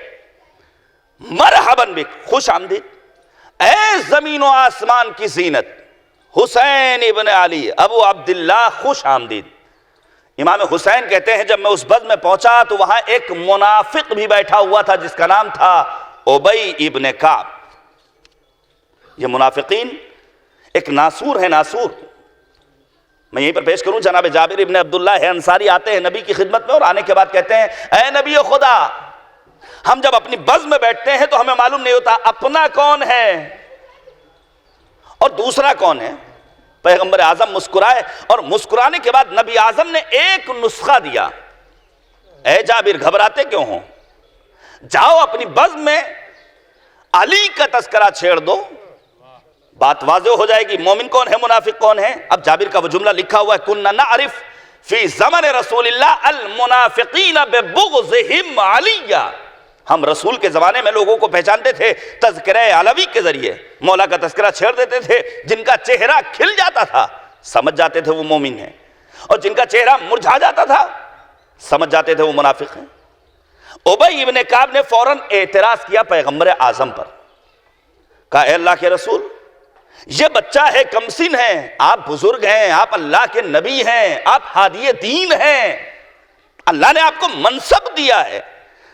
مرحباً بک، خوش آمدید اے زمین و آسمان کی زینت، حسین ابن علی ابو عبداللہ، خوش آمدید۔ امام حسین کہتے ہیں جب میں اس بزم میں پہنچا تو وہاں ایک منافق بھی بیٹھا ہوا تھا جس کا نام تھا ابی ابن کعب۔ یہ منافقین ایک ناسور ہے، ناسور۔ میں یہیں پر پیش کروں، جناب جابر ابن عبداللہ ہے انصاری آتے ہیں نبی کی خدمت میں اور آنے کے بعد کہتے ہیں اے نبی خدا، ہم جب اپنی بزم میں بیٹھتے ہیں تو ہمیں معلوم نہیں ہوتا اپنا کون ہے اور دوسرا کون ہے۔ پیغمبر اعظم مسکرائے اور مسکرانے کے بعد نبی اعظم نے ایک نسخہ دیا، اے جابر گھبراتے کیوں ہوں، جاؤ اپنی بزم میں علی کا تذکرہ چھیڑ دو، بات واضح ہو جائے گی مومن کون ہے، منافق کون ہے۔ اب جابر کا وہ جملہ لکھا ہوا ہے، کننا نعرف فی زمن رسول اللہ المنافقین ببغضہم علیہ، ہم رسول کے زمانے میں لوگوں کو پہچانتے تھے تذکرہ علوی کے ذریعے، مولا کا تذکرہ چھیڑ دیتے تھے، جن کا چہرہ کھل جاتا تھا سمجھ جاتے تھے وہ مومن ہیں، اور جن کا چہرہ مرجھا جاتا تھا سمجھ جاتے تھے وہ منافق ہیں۔ ابی ابن کعب نے فوراً اعتراض کیا پیغمبر اعظم پر، کہا اے اللہ کے رسول، یہ بچہ ہے، کمسن ہے، آپ بزرگ ہیں، آپ اللہ کے نبی ہیں، آپ ہادی دین ہیں، اللہ نے آپ کو منصب دیا ہے،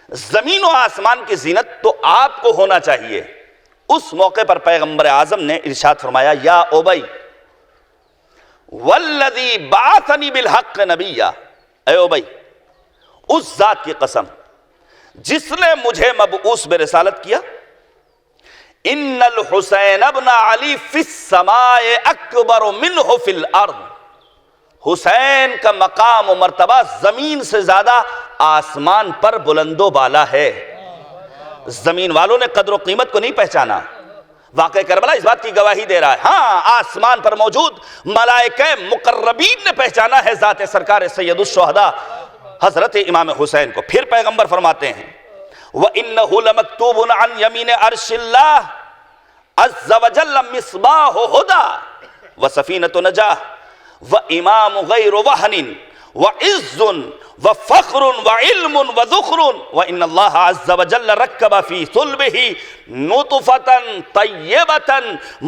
زمین و آسمان کی زینت تو آپ کو ہونا چاہیے۔ اس موقع پر پیغمبر اعظم نے ارشاد فرمایا یا ابی والذی بعثنی بالحق نبیا، اے ابی اس ذات کی قسم جس نے مجھے مبعوث برسالت کیا، ان الحسین ابن علی فی السماء اکبر منہ فی الارض، حسین کا مقام و مرتبہ زمین سے زیادہ آسمان پر بلند و بالا ہے۔ زمین والوں نے قدر و قیمت کو نہیں پہچانا، واقعہ کربلا اس بات کی گواہی دے رہا ہے۔ ہاں آسمان پر موجود ملائکہ مقربین نے پہچانا ہے ذات سرکار سید الشہداء حضرت امام حسین کو۔ پھر پیغمبر فرماتے ہیں وَإِنَّهُ لَمَكْتُوبٌ عَنْ يَمِينِ عَرْشِ اللَّهِ عَزَّ وَجَلَّ مِصْبَاحُ هُدَى وَسَفِينَةُ نَجَاةٍ وَإِمَامُ غَيْرُ وَهْنٍ وَعِزٌّ وَفَخْرٌ وَعِلْمٌ وَذُخْرٌ وَإِنَّ اللَّهَ عَزَّ وَجَلَّ رَكَّبَ فِي صُلْبِهِ نُطْفَةً طَيِّبَةً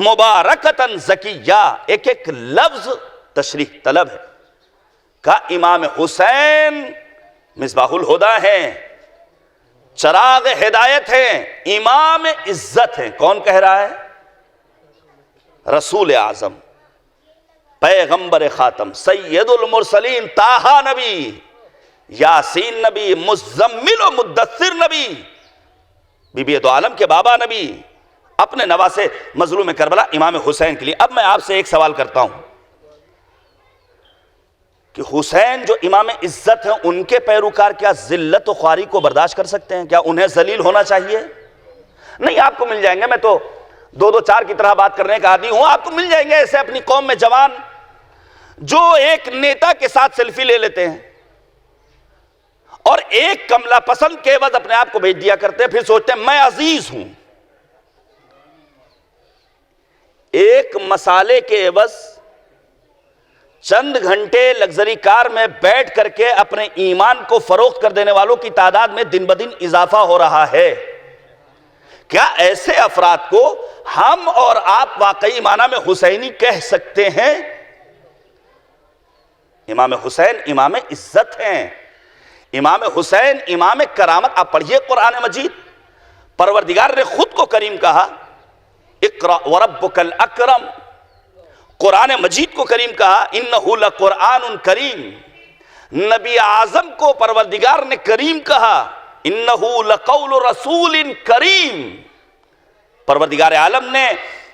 مُبَارَكَةً زَكِيًّا۔ ایک ایک لفظ تشریح طلب ہے۔ کہا امام حسین مصباح الہدیٰ ہیں، چراغ ہدایت ہیں، امام عزت ہیں۔ کون کہہ رہا ہے؟ رسول اعظم، پیغمبر خاتم، سید المرسلین، طٰہٰ نبی، یاسین نبی، مزمل و مدثر نبی، بی بی دو عالم کے بابا نبی، اپنے نواسے مظلوم کربلا امام حسین کے لیے۔ اب میں آپ سے ایک سوال کرتا ہوں کہ حسین جو امام عزت ہیں ان کے پیروکار کیا ذلت و خواری کو برداشت کر سکتے ہیں؟ کیا انہیں ذلیل ہونا چاہیے؟ نہیں، آپ کو مل جائیں گے، میں تو 2-2-4 کی طرح بات کرنے کا عادی ہوں، آپ کو مل جائیں گے ایسے اپنی قوم میں جوان جو ایک نیتا کے ساتھ سیلفی لے لیتے ہیں اور ایک کملا پسند کے عوض اپنے آپ کو بھیج دیا کرتے ہیں، پھر سوچتے ہیں میں عزیز ہوں. ایک مسالے کے عوض چند گھنٹے لگژری کار میں بیٹھ کر کے اپنے ایمان کو فروخت کر دینے والوں کی تعداد میں دن بدن اضافہ ہو رہا ہے. کیا ایسے افراد کو ہم اور آپ واقعی معنی میں حسینی کہہ سکتے ہیں؟ امام حسین امام عزت ہیں، امام حسین امام کرامت. آپ پڑھیے قرآن مجید، پروردگار نے خود کو کریم کہا، اقرأ وربک الاکرم. قرآن مجید کو کریم کہا انہ لقرآن کریم. نبی اعظم کو پروردگار نے کریم کہا انہ لقول رسول کریم. پروردگار عالم نے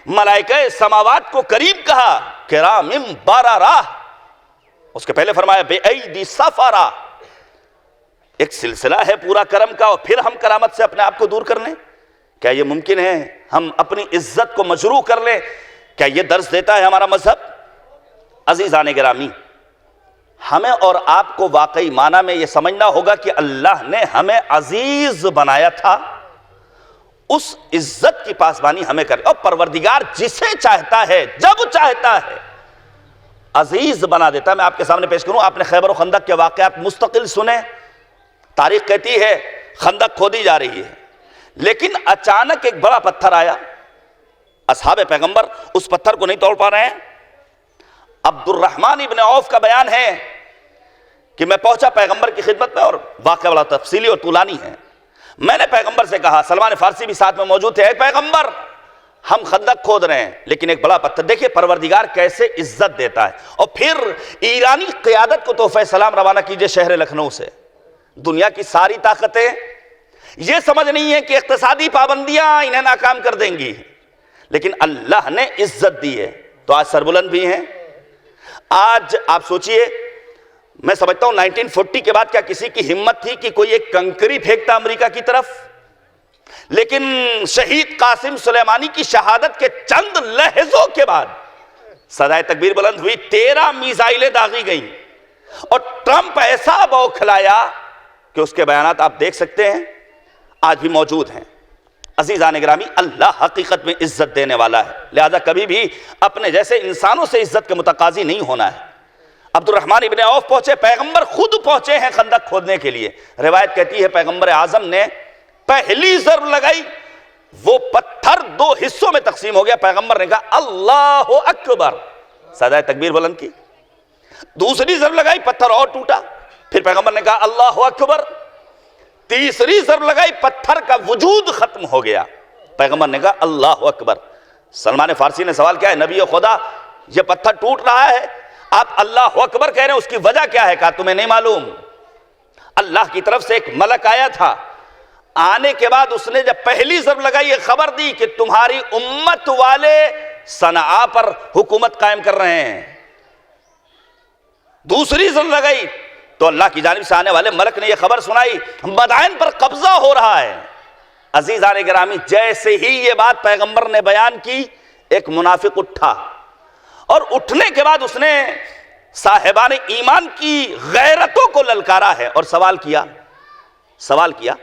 ملائکہ سماوات کو کریم کہا کرام بررہ. اس کے پہلے فرمایا بے ایدی سفرہ. ایک سلسلہ ہے پورا کرم کا، اور پھر ہم کرامت سے اپنے آپ کو دور کر لیں؟ کیا یہ ممکن ہے؟ ہم اپنی عزت کو مجروح کر لیں؟ کیا یہ درس دیتا ہے ہمارا مذہب؟ عزیزان گرامی، ہمیں اور آپ کو واقعی معنی میں یہ سمجھنا ہوگا کہ اللہ نے ہمیں عزیز بنایا تھا، اس عزت کی پاسبانی ہمیں کرے. اور پروردگار جسے چاہتا ہے جب چاہتا ہے عزیز بنا دیتا ہے. میں آپ کے سامنے پیش کروں، آپ نے خیبر و خندق کے واقعات مستقل سنے. تاریخ کہتی ہے خندق کھودی جا رہی ہے، لیکن اچانک ایک بڑا پتھر آیا. اصحاب پیغمبر اس پتھر کو نہیں توڑ پا رہے ہیں. عبد الرحمن ابن عوف کا بیان ہے کہ میں پہنچا پیغمبر کی خدمت میں، اور واقعہ بڑا تفصیلی اور طولانی ہے. میں نے پیغمبر سے کہا، سلمان فارسی بھی ساتھ میں موجود تھے، اے پیغمبر ہم خندق کھود رہے ہیں لیکن ایک بڑا پتھر. دیکھیں پروردگار کیسے عزت دیتا ہے. اور پھر ایرانی قیادت کو تحفہ سلام روانہ کیجئے شہر لکھنؤ سے. دنیا کی ساری طاقتیں یہ سمجھ نہیں ہے کہ اقتصادی پابندیاں انہیں ناکام کر دیں گی، لیکن اللہ نے عزت دی ہے تو آج سربلند بھی ہیں. آج آپ سوچئے، میں سمجھتا ہوں 1940 کے بعد کیا کسی کی ہمت تھی کہ کوئی ایک کنکری پھینکتا امریکہ کی طرف؟ لیکن شہید قاسم سلیمانی کی شہادت کے چند لحظوں کے بعد صدائے تکبیر بلند ہوئی، 13 میزائلیں داغی گئیں، اور ٹرمپ ایسا بوکھلایا کہ اس کے بیانات آپ دیکھ سکتے ہیں، آج بھی موجود ہیں. عزیزان گرامی، اللہ حقیقت میں عزت دینے والا ہے، لہذا کبھی بھی اپنے جیسے انسانوں سے عزت کے متقاضی نہیں ہونا ہے. عبد الرحمن ابن عوف پہنچے، پیغمبر خود پہنچے ہیں خندق کھودنے کے لیے. روایت کہتی ہے پیغمبر اعظم نے پہلی ضرب لگائی، وہ پتھر 2 حصوں میں تقسیم ہو گیا. پیغمبر نے کہا اللہ اکبر، صدائے تکبیر بلند کی. دوسری ضرب لگائی، پتھر اور ٹوٹا. پھر پیغمبر نے کہا اللہ اکبر. تیسری ضرب لگائی، پتھر کا وجود ختم ہو گیا. پیغمبر نے کہا اللہ اکبر. سلمان فارسی نے سوال کیا ہے، نبی خدا یہ پتھر ٹوٹ رہا ہے، آپ اللہ اکبر کہہ رہے ہیں، اس کی وجہ کیا ہے؟ کہا تمہیں نہیں معلوم، اللہ کی طرف سے ایک ملک آیا تھا، آنے کے بعد اس نے جب پہلی ضرب لگائی یہ خبر دی کہ تمہاری امت والے صنعاء پر حکومت قائم کر رہے ہیں. دوسری ضرب لگائی تو اللہ کی جانب سے آنے والے ملک نے یہ خبر سنائی مدائن پر قبضہ ہو رہا ہے. عزیزان گرامی، جیسے ہی یہ بات پیغمبر نے بیان کی، ایک منافق اٹھا، اور اٹھنے کے بعد اس نے صاحبان ایمان کی غیرتوں کو للکارا ہے اور سوال کیا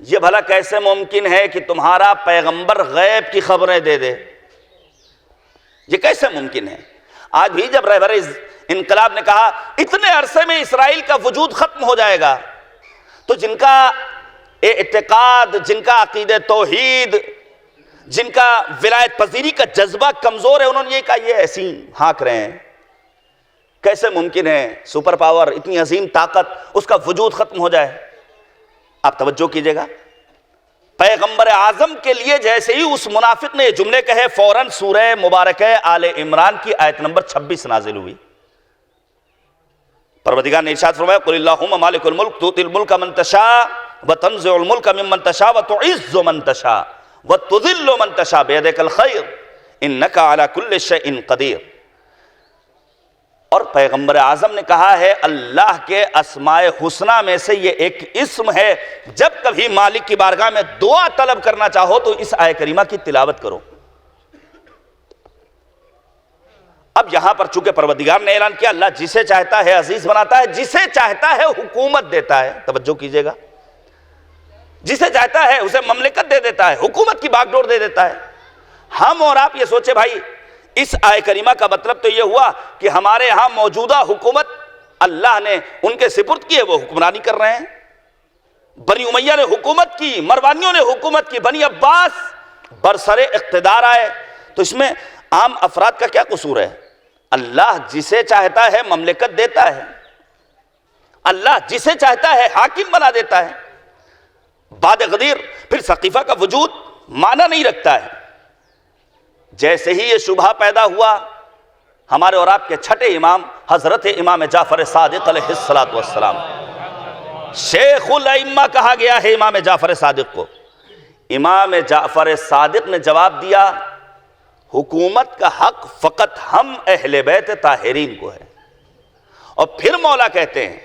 یہ بھلا کیسے ممکن ہے کہ تمہارا پیغمبر غیب کی خبریں دے دے؟ یہ کیسے ممکن ہے؟ آج بھی جب رہبر انقلاب نے کہا اتنے عرصے میں اسرائیل کا وجود ختم ہو جائے گا، تو جن کا اعتقاد، جن کا عقید توحید، جن کا ولایت پذیری کا جذبہ کمزور ہے، انہوں نے یہ کہا یہ ایسی ہانک رہے ہیں. کیسے ممکن ہے سپر پاور، اتنی عظیم طاقت، اس کا وجود ختم ہو جائے؟ آپ توجہ کیجئے گا، پیغمبر اعظم کے لیے جیسے ہی اس منافق نے یہ جملے کہے، فوراً سورہ مبارکہ آل عمران کی آیت نمبر 26 نازل ہوئی. پروردگار نے ارشاد فرمایا قل اللہم مالک الملک تؤتی الملک من تشاء وتنزع الملک ممن تشاء وتعز من تشاء وتذل من تشاء بیدک الخیر انک علی کل شیء قدیر. اور پیغمبر اعظم نے کہا ہے اللہ کے اسماء حسنہ میں سے یہ ایک اسم ہے، جب کبھی مالک کی بارگاہ میں دعا طلب کرنا چاہو تو اس آیت کریمہ کی تلاوت کرو. اب یہاں پر چونکہ پروردگار نے اعلان کیا اللہ جسے چاہتا ہے عزیز بناتا ہے، جسے چاہتا ہے حکومت دیتا ہے، توجہ کیجئے گا، جسے چاہتا ہے اسے مملکت دے دیتا ہے، حکومت کی باغ ڈور دے دیتا ہے۔ ہم اور آپ یہ سوچے بھائی اس آیہ کریمہ کا مطلب تو یہ ہوا کہ ہمارے ہاں موجودہ حکومت اللہ نے ان کے سپرد کی ہے، وہ حکمرانی کر رہے ہیں۔ بنی امیہ نے حکومت کی، مروانیوں نے حکومت کی، بنی عباس برسر اقتدار آئے، تو اس میں عام افراد کا کیا قصور ہے؟ اللہ جسے چاہتا ہے مملکت دیتا ہے، اللہ جسے چاہتا ہے حاکم بنا دیتا ہے۔ بعد غدیر پھر سقیفہ کا وجود معنی نہیں رکھتا ہے۔ جیسے ہی یہ شبہ پیدا ہوا، ہمارے اور آپ کے چھٹے امام حضرت امام جعفر صادق علیہ السلام، شیخ الائمہ کہا گیا ہے امام جعفر صادق کو۔ امام جعفر صادق نے جواب دیا حکومت کا حق فقط ہم اہل بیت طاہرین کو ہے۔ اور پھر مولا کہتے ہیں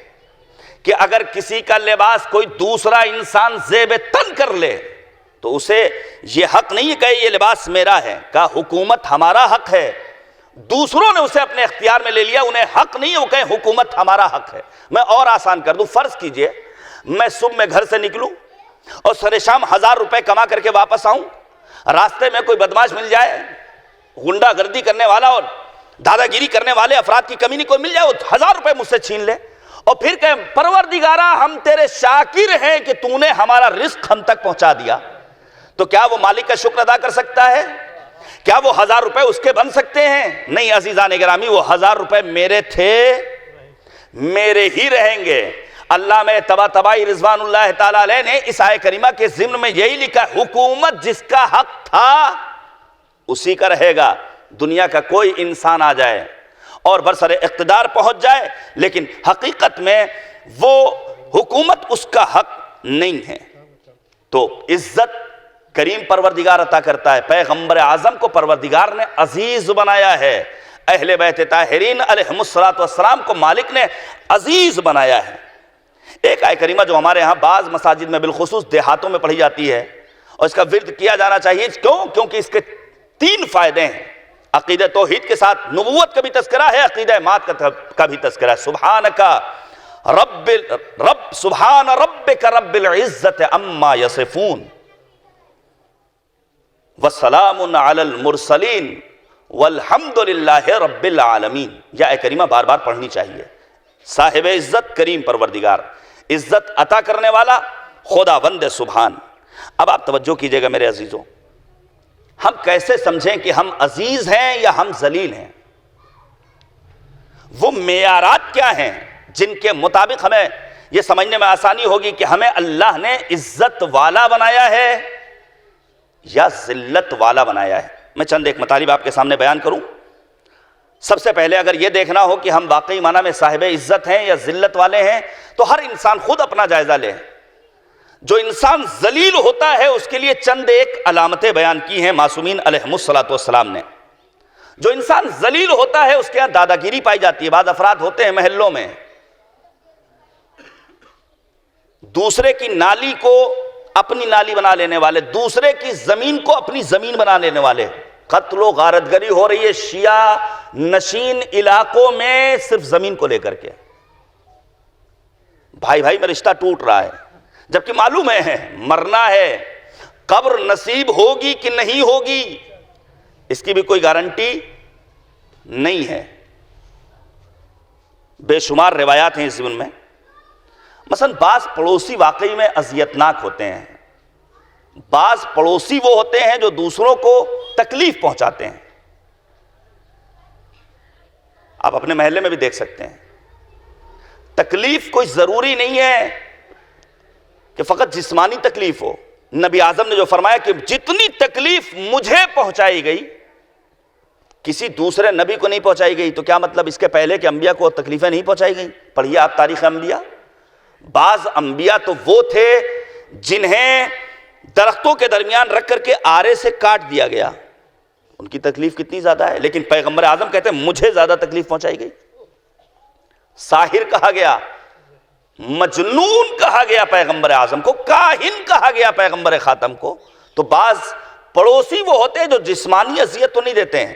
کہ اگر کسی کا لباس کوئی دوسرا انسان زیب تن کر لے تو اسے یہ حق نہیں ہے کہ یہ لباس میرا ہے، کہا حکومت ہمارا حق ہے۔ دوسروں نے اسے اپنے اختیار میں لے لیا، انہیں حق نہیں ہے وہ کہیں حکومت ہمارا حق ہے۔ میں اور آسان کر دوں، فرض کیجئے میں صبح میں گھر سے نکلوں اور سر شام 1000 روپے کما کر کے واپس آؤں، راستے میں کوئی بدماش مل جائے، غنڈہ گردی کرنے والا اور دادا گیری کرنے والے افراد کی کمی نہیں کوئی مل جائے، وہ 1000 روپے مجھ سے چھین لے اور پھر کہیں پروردگارہ ہم تیرے شاکر ہیں کہ تو نے ہمارا رزق ہم تک پہنچا دیا، تو کیا وہ مالک کا شکر ادا کر سکتا ہے؟ کیا وہ 1000 روپے اس کے بن سکتے ہیں؟ نہیں عزیزان گرامی، وہ 1000 روپے میرے تھے، میرے ہی رہیں گے۔ علامہ طباطبائی رضوان اللہ تعالیٰ علیہ نے اس آیہ کریمہ کے ضمن میں یہی لکھا، حکومت جس کا حق تھا اسی کا رہے گا۔ دنیا کا کوئی انسان آ جائے اور برسر اقتدار پہنچ جائے لیکن حقیقت میں وہ حکومت اس کا حق نہیں ہے۔ تو عزت کریم پروردگار عطا کرتا ہے۔ پیغمبر اعظم کو پروردگار نے عزیز بنایا ہے، اہل بیت طاہرین علیہم السلام کو مالک نے عزیز بنایا ہے۔ ایک آیہ کریمہ جو ہمارے ہاں بعض مساجد میں بالخصوص دیہاتوں میں پڑھی جاتی ہے اور اس کا ورد کیا جانا چاہیے، کیونکہ اس کے 3 فائدے ہیں۔ عقیدہ توحید کے ساتھ نبوت کا بھی تذکرہ ہے، عقیدہ مات کا بھی تذکرہ ہے۔ سبحان ربک رب العزت عما یصفون وسلام علی المرسلین والحمد للہ رب العالمین۔ یہ آیہ کریمہ بار بار پڑھنی چاہیے۔ صاحب عزت کریم پروردگار، عزت عطا کرنے والا خداوند سبحان۔ اب آپ توجہ کیجئے گا میرے عزیزوں، ہم کیسے سمجھیں کہ ہم عزیز ہیں یا ہم ذلیل ہیں؟ وہ معیارات کیا ہیں جن کے مطابق ہمیں یہ سمجھنے میں آسانی ہوگی کہ ہمیں اللہ نے عزت والا بنایا ہے یا ذلت والا بنایا ہے؟ میں چند ایک مطالب آپ کے سامنے بیان کروں۔ سب سے پہلے اگر یہ دیکھنا ہو کہ ہم واقعی معنی میں صاحب عزت ہیں یا ذلت والے ہیں تو ہر انسان خود اپنا جائزہ لے۔ جو انسان ذلیل ہوتا ہے اس کے لیے چند ایک علامتیں بیان کی ہیں معصومین علیہم السلام نے۔ جو انسان ذلیل ہوتا ہے اس کے یہاں دادا گیری پائی جاتی ہے۔ بعض افراد ہوتے ہیں محلوں میں دوسرے کی نالی کو اپنی نالی بنا لینے والے، دوسرے کی زمین کو اپنی زمین بنا لینے والے۔ قتل و غارت گری ہو رہی ہے شیعہ نشین علاقوں میں صرف زمین کو لے کر کے، بھائی بھائی میں رشتہ ٹوٹ رہا ہے، جبکہ معلوم ہے مرنا ہے، قبر نصیب ہوگی کہ نہیں ہوگی اس کی بھی کوئی گارنٹی نہیں ہے۔ بے شمار روایات ہیں اس ضمن میں۔ مثلا بعض پڑوسی واقعی میں اذیتناک ہوتے ہیں، بعض پڑوسی وہ ہوتے ہیں جو دوسروں کو تکلیف پہنچاتے ہیں۔ آپ اپنے محلے میں بھی دیکھ سکتے ہیں، تکلیف کوئی ضروری نہیں ہے کہ فقط جسمانی تکلیف ہو۔ نبی اعظم نے جو فرمایا کہ جتنی تکلیف مجھے پہنچائی گئی کسی دوسرے نبی کو نہیں پہنچائی گئی، تو کیا مطلب اس کے پہلے کہ انبیاء کو تکلیفیں نہیں پہنچائی گئیں؟ پڑھیے آپ تاریخ انبیاء، بعض انبیاء تو وہ تھے جنہیں درختوں کے درمیان رکھ کر کے آرے سے کاٹ دیا گیا، ان کی تکلیف کتنی زیادہ ہے، لیکن پیغمبر اعظم کہتے ہیں مجھے زیادہ تکلیف پہنچائی گئی۔ ساحر کہا گیا، مجنون کہا گیا پیغمبر اعظم کو، کاہن کہا گیا پیغمبر خاتم کو۔ تو بعض پڑوسی وہ ہوتے ہیں جو جسمانی اذیت تو نہیں دیتے ہیں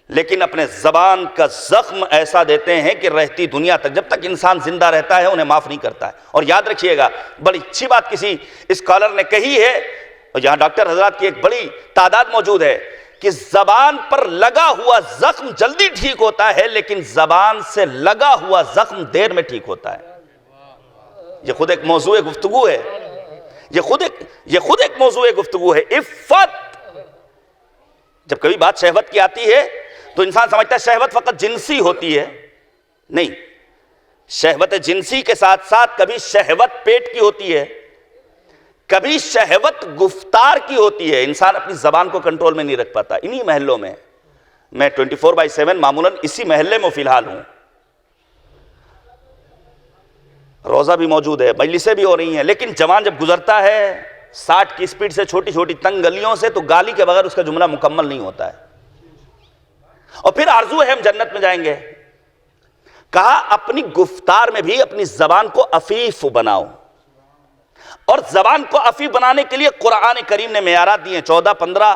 لیکن اپنے زبان کا زخم ایسا دیتے ہیں کہ رہتی دنیا تک، جب تک انسان زندہ رہتا ہے انہیں معاف نہیں کرتا ہے۔ اور یاد رکھیے گا، بڑی اچھی بات کسی اسکالر نے کہی ہے، اور یہاں ڈاکٹر حضرات کی ایک بڑی تعداد موجود ہے، کہ زبان پر لگا ہوا زخم جلدی ٹھیک ہوتا ہے، لیکن زبان سے لگا ہوا زخم دیر میں ٹھیک ہوتا ہے۔ یہ خود ایک موضوع گفتگو ہے، یہ خود ایک موضوع گفتگو ہے۔ عفت، جب کبھی بات شہوت کی آتی ہے تو انسان سمجھتا ہے شہوت فقط جنسی ہوتی ہے، نہیں، شہوت جنسی کے ساتھ ساتھ کبھی شہوت پیٹ کی ہوتی ہے، کبھی شہوت گفتار کی ہوتی ہے۔ انسان اپنی زبان کو کنٹرول میں نہیں رکھ پاتا۔ انہی محلوں میں، میں 24/7 معمولاً اسی محلے میں فی الحال ہوں، روزہ بھی موجود ہے، مجلسیں بھی ہو رہی ہیں، لیکن جوان جب گزرتا ہے 60 کی سپیڈ سے چھوٹی چھوٹی تنگ گلیوں سے، تو گالی کے بغیر اس کا جملہ مکمل نہیں ہوتا ہے۔ اور پھر آرزو ہے ہم جنت میں جائیں گے۔ کہا اپنی گفتار میں بھی اپنی زبان کو عفیف بناؤ، اور زبان کو عفیف بنانے کے لیے قرآن کریم نے معیارات دیے ہیں۔ 14-15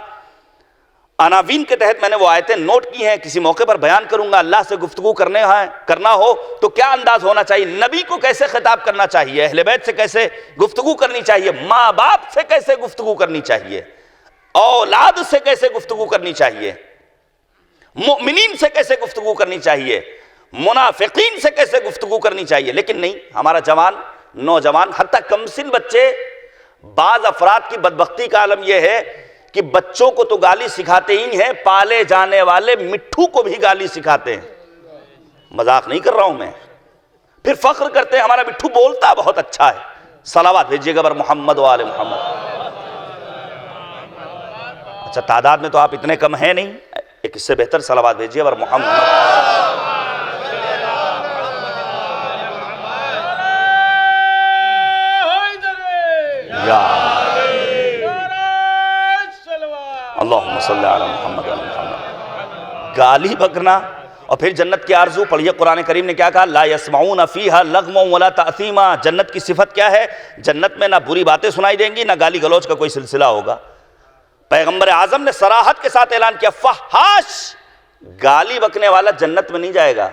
عناوین کے تحت میں نے وہ آیتیں نوٹ کی ہیں، کسی موقع پر بیان کروں گا۔ اللہ سے گفتگو کرنا ہو تو کیا انداز ہونا چاہیے، نبی کو کیسے خطاب کرنا چاہیے، اہل بیت سے کیسے گفتگو کرنی چاہیے، ماں باپ سے کیسے گفتگو کرنی چاہیے، اولاد سے کیسے گفتگو کرنی چاہیے، مؤمنین سے کیسے گفتگو کرنی چاہیے، منافقین سے کیسے گفتگو کرنی چاہیے۔ لیکن نہیں، ہمارا جوان، نوجوان، حتیٰ کم سن بچے، بعض افراد کی بدبختی کا عالم یہ ہے کہ بچوں کو تو گالی سکھاتے ہی ہیں، پالے جانے والے مٹھو کو بھی گالی سکھاتے ہیں۔ مذاق نہیں کر رہا ہوں میں، پھر فخر کرتے ہیں ہمارا مٹھو بولتا بہت اچھا ہے۔ صلوات بھیجیے گا بر محمد و آل محمد۔ اچھا، تعداد میں تو آپ اتنے کم ہیں نہیں، ایک اس سے بہتر صلوات بھیجیے بر محمد۔ اللہم صلی علی محمد و محمد۔ گالی بکنا اور پھر جنت کی آرزو پڑھیے، قرآن کریم نے کیا کہا، لا یسمعون فیہا لغوا ولا تأثیما۔ جنت کی صفت کیا ہے؟ جنت میں نہ بری باتیں سنائی دیں گی، نہ گالی گلوچ کا کوئی سلسلہ ہوگا۔ پیغمبر اعظم نے صراحت کے ساتھ اعلان کیا، فحاش، گالی بکنے والا جنت میں نہیں جائے گا۔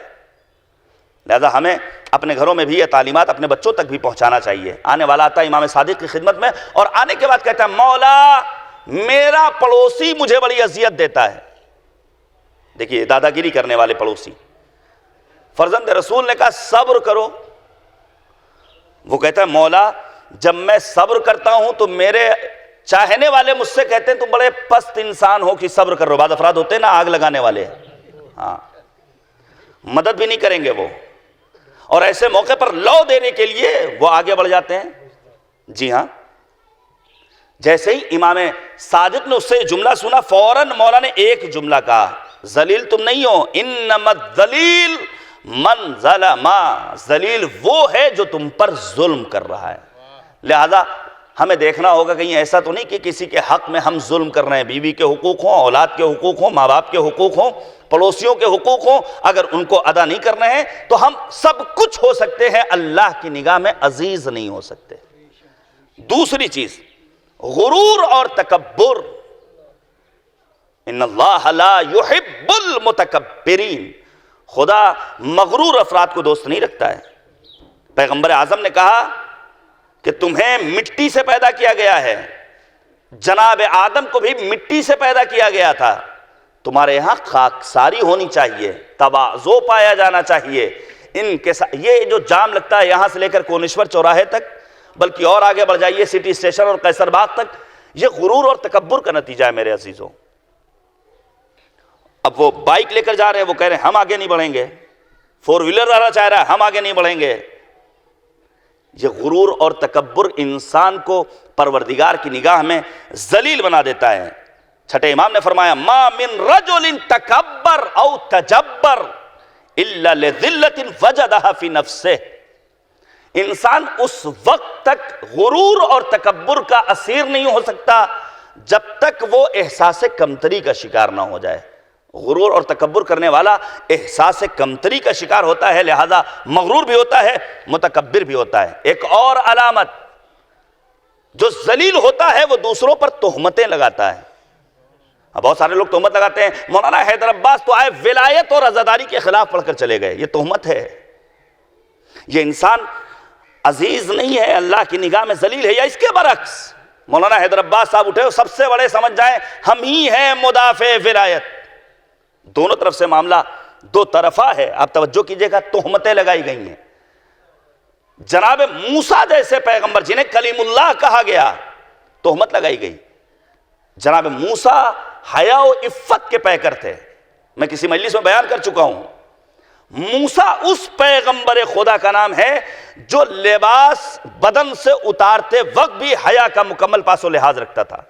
لہذا ہمیں اپنے گھروں میں بھی یہ تعلیمات اپنے بچوں تک بھی پہنچانا چاہیے۔ آنے والا آتا ہے امام صادق کی خدمت میں، اور آنے کے بعد کہتا ہے، مولا میرا پڑوسی مجھے بڑی اذیت دیتا ہے۔ دیکھیے دادا گیری کرنے والے پڑوسی۔ فرزند رسول نے کہا صبر کرو۔ وہ کہتا ہے مولا جب میں صبر کرتا ہوں تو میرے چاہنے والے مجھ سے کہتے ہیں تم بڑے پست انسان ہو کہ صبر کر رہو۔ بعض افراد ہوتے ہیں نا آگ لگانے والے، ہاں، مدد بھی نہیں کریں گے وہ، اور ایسے موقع پر لو دینے کے لیے وہ آگے بڑھ جاتے ہیں۔ جی ہاں، جیسے ہی امام صادق نے اس سے جملہ سنا، فوراً مولا نے ایک جملہ کہا، ذلیل تم نہیں ہو، انما الذلیل من ظلم، ذلیل وہ ہے جو تم پر ظلم کر رہا ہے۔ لہذا ہمیں دیکھنا ہوگا کہیں ایسا تو نہیں کہ کسی کے حق میں ہم ظلم کر رہے ہیں، بیوی کے حقوق ہوں، اولاد کے حقوق ہوں، ماں باپ کے حقوق ہوں، پڑوسیوں کے حقوق ہوں، اگر ان کو ادا نہیں کر رہے ہیں تو ہم سب کچھ ہو سکتے ہیں، اللہ کی نگاہ میں عزیز نہیں ہو سکتے۔ دوسری چیز، غرور اور تکبر، ان اللہ لا یحب المتکبرین، خدا مغرور افراد کو دوست نہیں رکھتا ہے۔ پیغمبر اعظم نے کہا کہ تمہیں مٹی سے پیدا کیا گیا ہے، جناب آدم کو بھی مٹی سے پیدا کیا گیا تھا، تمہارے یہاں خاکساری ہونی چاہیے، تواضع پایا جانا چاہیے۔ ان کے ساتھ یہ جو جام لگتا ہے یہاں سے لے کر کونیشور چوراہے تک، بلکہ اور آگے بڑھ جائیے سٹی اسٹیشن اور قیصر باغ تک، یہ غرور اور تکبر کا نتیجہ ہے میرے عزیزوں۔ اب وہ بائک لے کر جا رہے ہیں، وہ کہہ رہے ہیں ہم آگے نہیں بڑھیں گے، فور ویلر والا چاہ رہا ہے ہم آگے نہیں بڑھیں گے۔ یہ غرور اور تکبر انسان کو پروردگار کی نگاہ میں ذلیل بنا دیتا ہے۔ چھٹے امام نے فرمایا، ما من رجل تکبر او تجبر الا لذلت وجدها فی نفسہ۔ انسان اس وقت تک غرور اور تکبر کا اسیر نہیں ہو سکتا جب تک وہ احساس کمتری کا شکار نہ ہو جائے۔ غرور اور تکبر کرنے والا احساس کمتری کا شکار ہوتا ہے، لہذا مغرور بھی ہوتا ہے، متکبر بھی ہوتا ہے۔ ایک اور علامت، جو ذلیل ہوتا ہے وہ دوسروں پر تہمتیں لگاتا ہے۔ اب بہت سارے لوگ تہمت لگاتے ہیں مولانا حیدر عباس تو آئے ولایت اور عزاداری کے خلاف پڑھ کر چلے گئے. یہ تہمت ہے. یہ انسان عزیز نہیں ہے, اللہ کی نگاہ میں ذلیل ہے. یا اس کے برعکس مولانا حیدر عباس صاحب اٹھے اور سب سے بڑے سمجھ جائیں ہم ہی ہیں مدافع ولایت. دونوں طرف سے معاملہ دو طرفہ ہے. آپ توجہ کیجئے گا, تہمتیں لگائی گئی ہیں. جناب موسیٰ جیسے پیغمبر جنہیں کلیم اللہ کہا گیا, تہمت لگائی گئی. جناب موسیٰ حیا و عفت کے پیکر تھے. میں کسی مجلس میں بیان کر چکا ہوں, موسیٰ اس پیغمبر خدا کا نام ہے جو لباس بدن سے اتارتے وقت بھی حیا کا مکمل پاس و لحاظ رکھتا تھا.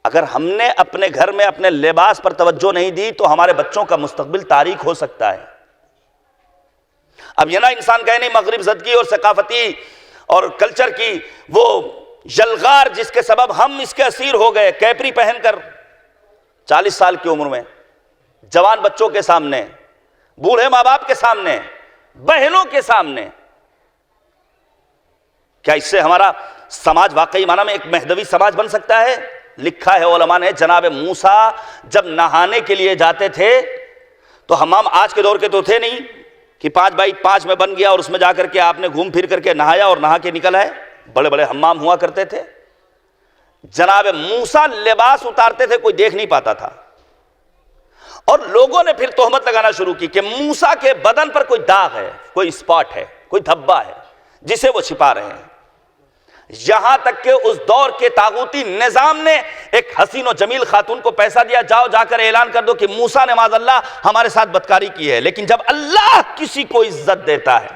اگر ہم نے اپنے گھر میں اپنے لباس پر توجہ نہیں دی تو ہمارے بچوں کا مستقبل تاریک ہو سکتا ہے. اب یہ نہ انسان کہے نہیں مغرب زدگی اور ثقافتی اور کلچر کی وہ یلغار جس کے سبب ہم اس کے اسیر ہو گئے, کیپری پہن کر 40 سال کی عمر میں جوان بچوں کے سامنے, بوڑھے ماں باپ کے سامنے, بہنوں کے سامنے. کیا اس سے ہمارا سماج واقعی معنی میں ایک مہدوی سماج بن سکتا ہے؟ لکھا ہے علماء نے, جناب موسیٰ جب نہانے کے لیے جاتے تھے تو حمام آج کے دور کے تو تھے نہیں کہ 5x5 میں بن گیا اور اس میں جا کر کے آپ نے گھوم پھر کر کے نہایا اور نہا کے نکل آئے. بڑے بڑے حمام ہوا کرتے تھے. جناب موسیٰ لباس اتارتے تھے, کوئی دیکھ نہیں پاتا تھا. اور لوگوں نے پھر تہمت لگانا شروع کی کہ موسیٰ کے بدن پر کوئی داغ ہے, کوئی اسپاٹ ہے, کوئی دھبا ہے جسے وہ چھپا رہے ہیں. یہاں تک کہ اس دور کے طاغوتی نظام نے ایک حسین و جمیل خاتون کو پیسہ دیا, جاؤ جا کر اعلان کر دو کہ موسیٰ نے معاذ اللہ ہمارے ساتھ بدکاری کی ہے. لیکن جب اللہ کسی کو عزت دیتا ہے,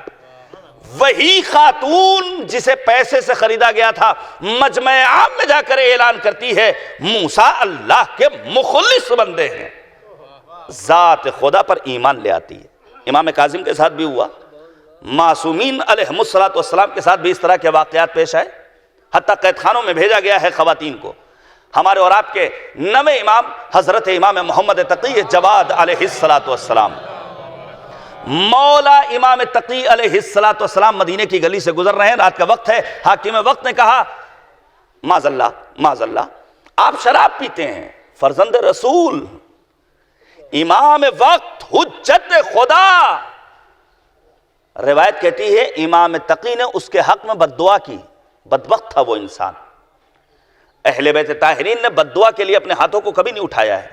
وہی خاتون جسے پیسے سے خریدا گیا تھا مجمع عام میں جا کر اعلان کرتی ہے موسیٰ اللہ کے مخلص بندے ہیں, ذات خدا پر ایمان لے آتی ہے. امام کاظم کے ساتھ بھی ہوا, معصومین علیہم السلام کے ساتھ بھی اس طرح کے واقعات پیش آئے. حتیٰ قید خانوں میں بھیجا گیا ہے خواتین کو. ہمارے اور آپ کے نویں امام حضرت امام محمد تقی جواد علیہ السلام, مولا امام تقی علیہ السلام مدینے کی گلی سے گزر رہے ہیں, رات کا وقت ہے. حاکم وقت نے کہا معاذ اللہ آپ شراب پیتے ہیں, فرزند رسول, امام وقت, حجت خدا. روایت کہتی ہے امام تقی نے اس کے حق میں بد دعا کی. بدبخت تھا وہ انسان. اہل بیت طاہرین نے بد دعا کے لیے اپنے ہاتھوں کو کبھی نہیں اٹھایا ہے.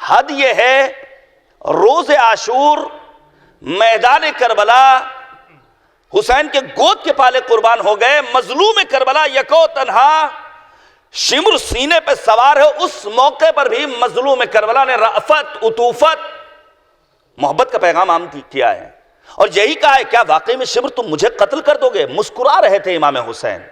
حد یہ ہے روز عاشور میدان کربلا حسین کے گود کے پالے قربان ہو گئے. مظلوم کربلا یکو تنہا شمر سینے پہ سوار ہے. اس موقع پر بھی مظلوم کربلا نے رأفت, عطوفت, محبت کا پیغام عام کیا ہے اور یہی کہا ہے کیا واقعی میں شمر تم مجھے قتل کر دو گے؟ مسکرا رہے تھے امام حسین.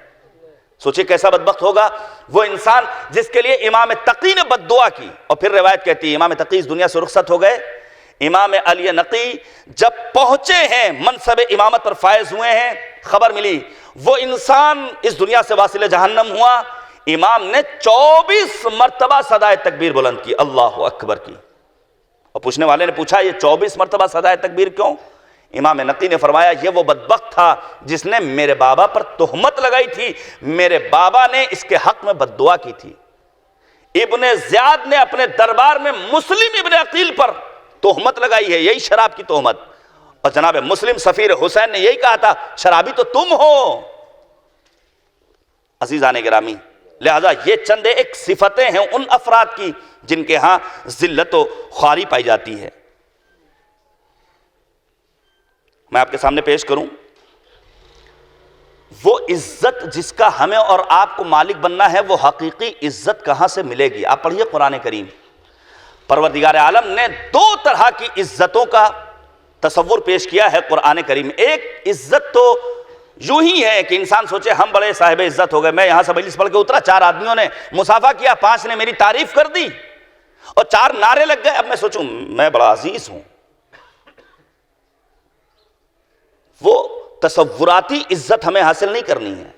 سوچے کیسا بدبخت ہوگا وہ انسان جس کے لیے امام تقی نے بد دعا کی. اور پھر روایت کہتی ہے امام تقی اس دنیا سے رخصت ہو گئے. امام علی نقی جب پہنچے ہیں, منصب امامت پر فائز ہوئے ہیں, خبر ملی وہ انسان اس دنیا سے واصل جہنم ہوا. امام نے 24 مرتبہ صدائے تکبیر بلند کی, اللہ اکبر کی. اور پوچھنے والے نے پوچھا یہ 24 مرتبہ صدائے تکبیر کیوں؟ امام نقی نے فرمایا یہ وہ بدبخت تھا جس نے میرے بابا پر تہمت لگائی تھی, میرے بابا نے اس کے حق میں بد دعا کی تھی. ابن زیاد نے اپنے دربار میں مسلم ابن عقیل پر تہمت لگائی ہے, یہی شراب کی تہمت. اور جناب مسلم سفیر حسین نے یہی کہا تھا شرابی تو تم ہو. عزیزان گرامی, لہذا یہ چند ایک صفتیں ہیں ان افراد کی جن کے ہاں ذلت و خواری پائی جاتی ہے. میں آپ کے سامنے پیش کروں وہ عزت جس کا ہمیں اور آپ کو مالک بننا ہے, وہ حقیقی عزت کہاں سے ملے گی؟ آپ پڑھیے قرآن کریم. پروردگار عالم نے 2 طرح کی عزتوں کا تصور پیش کیا ہے قرآن کریم. ایک عزت تو یوں ہی ہے کہ انسان سوچے ہم بڑے صاحب عزت ہو گئے. میں یہاں سے مجلس پڑھ کے اترا, 4 آدمیوں نے مصافحہ کیا, 5 نے میری تعریف کر دی اور 4 نعرے لگ گئے. اب میں سوچوں میں بڑا عزیز ہوں. وہ تصوراتی عزت ہمیں حاصل نہیں کرنی ہے.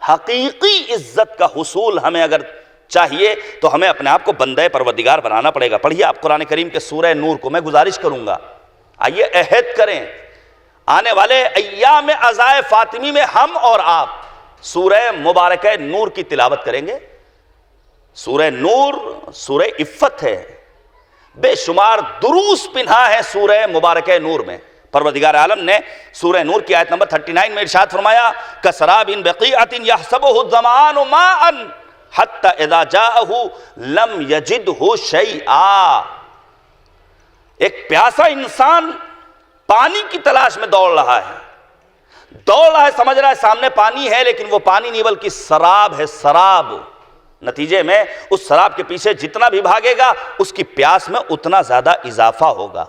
حقیقی عزت کا حصول ہمیں اگر چاہیے تو ہمیں اپنے آپ کو بندہ پروردگار بنانا پڑے گا. پڑھیے آپ قرآن کریم کے سورہ نور کو. میں گزارش کروں گا آئیے عہد کریں آنے والے ایام عزائے فاطمی میں ہم اور آپ سورہ مبارکہ نور کی تلاوت کریں گے. سورہ نور سورہ عفت ہے، بے شمار دروس پنہا ہے سورہ مبارکہ نور میں۔ پروردگار عالم نے سورہ نور کی آیت نمبر 39 میں ارشاد فرمایا کسراب بقیعۃ یحسبہ الظمآن ماء حتی اذا جاءہ لم یجدہ شیئا۔ ایک پیاسا انسان پانی کی تلاش میں دوڑ رہا ہے، سمجھ رہا ہے سامنے پانی ہے، لیکن وہ پانی نہیں بلکہ سراب ہے، سراب۔ نتیجے میں اس سراب کے پیچھے جتنا بھی بھاگے گا اس کی پیاس میں اتنا زیادہ اضافہ ہوگا۔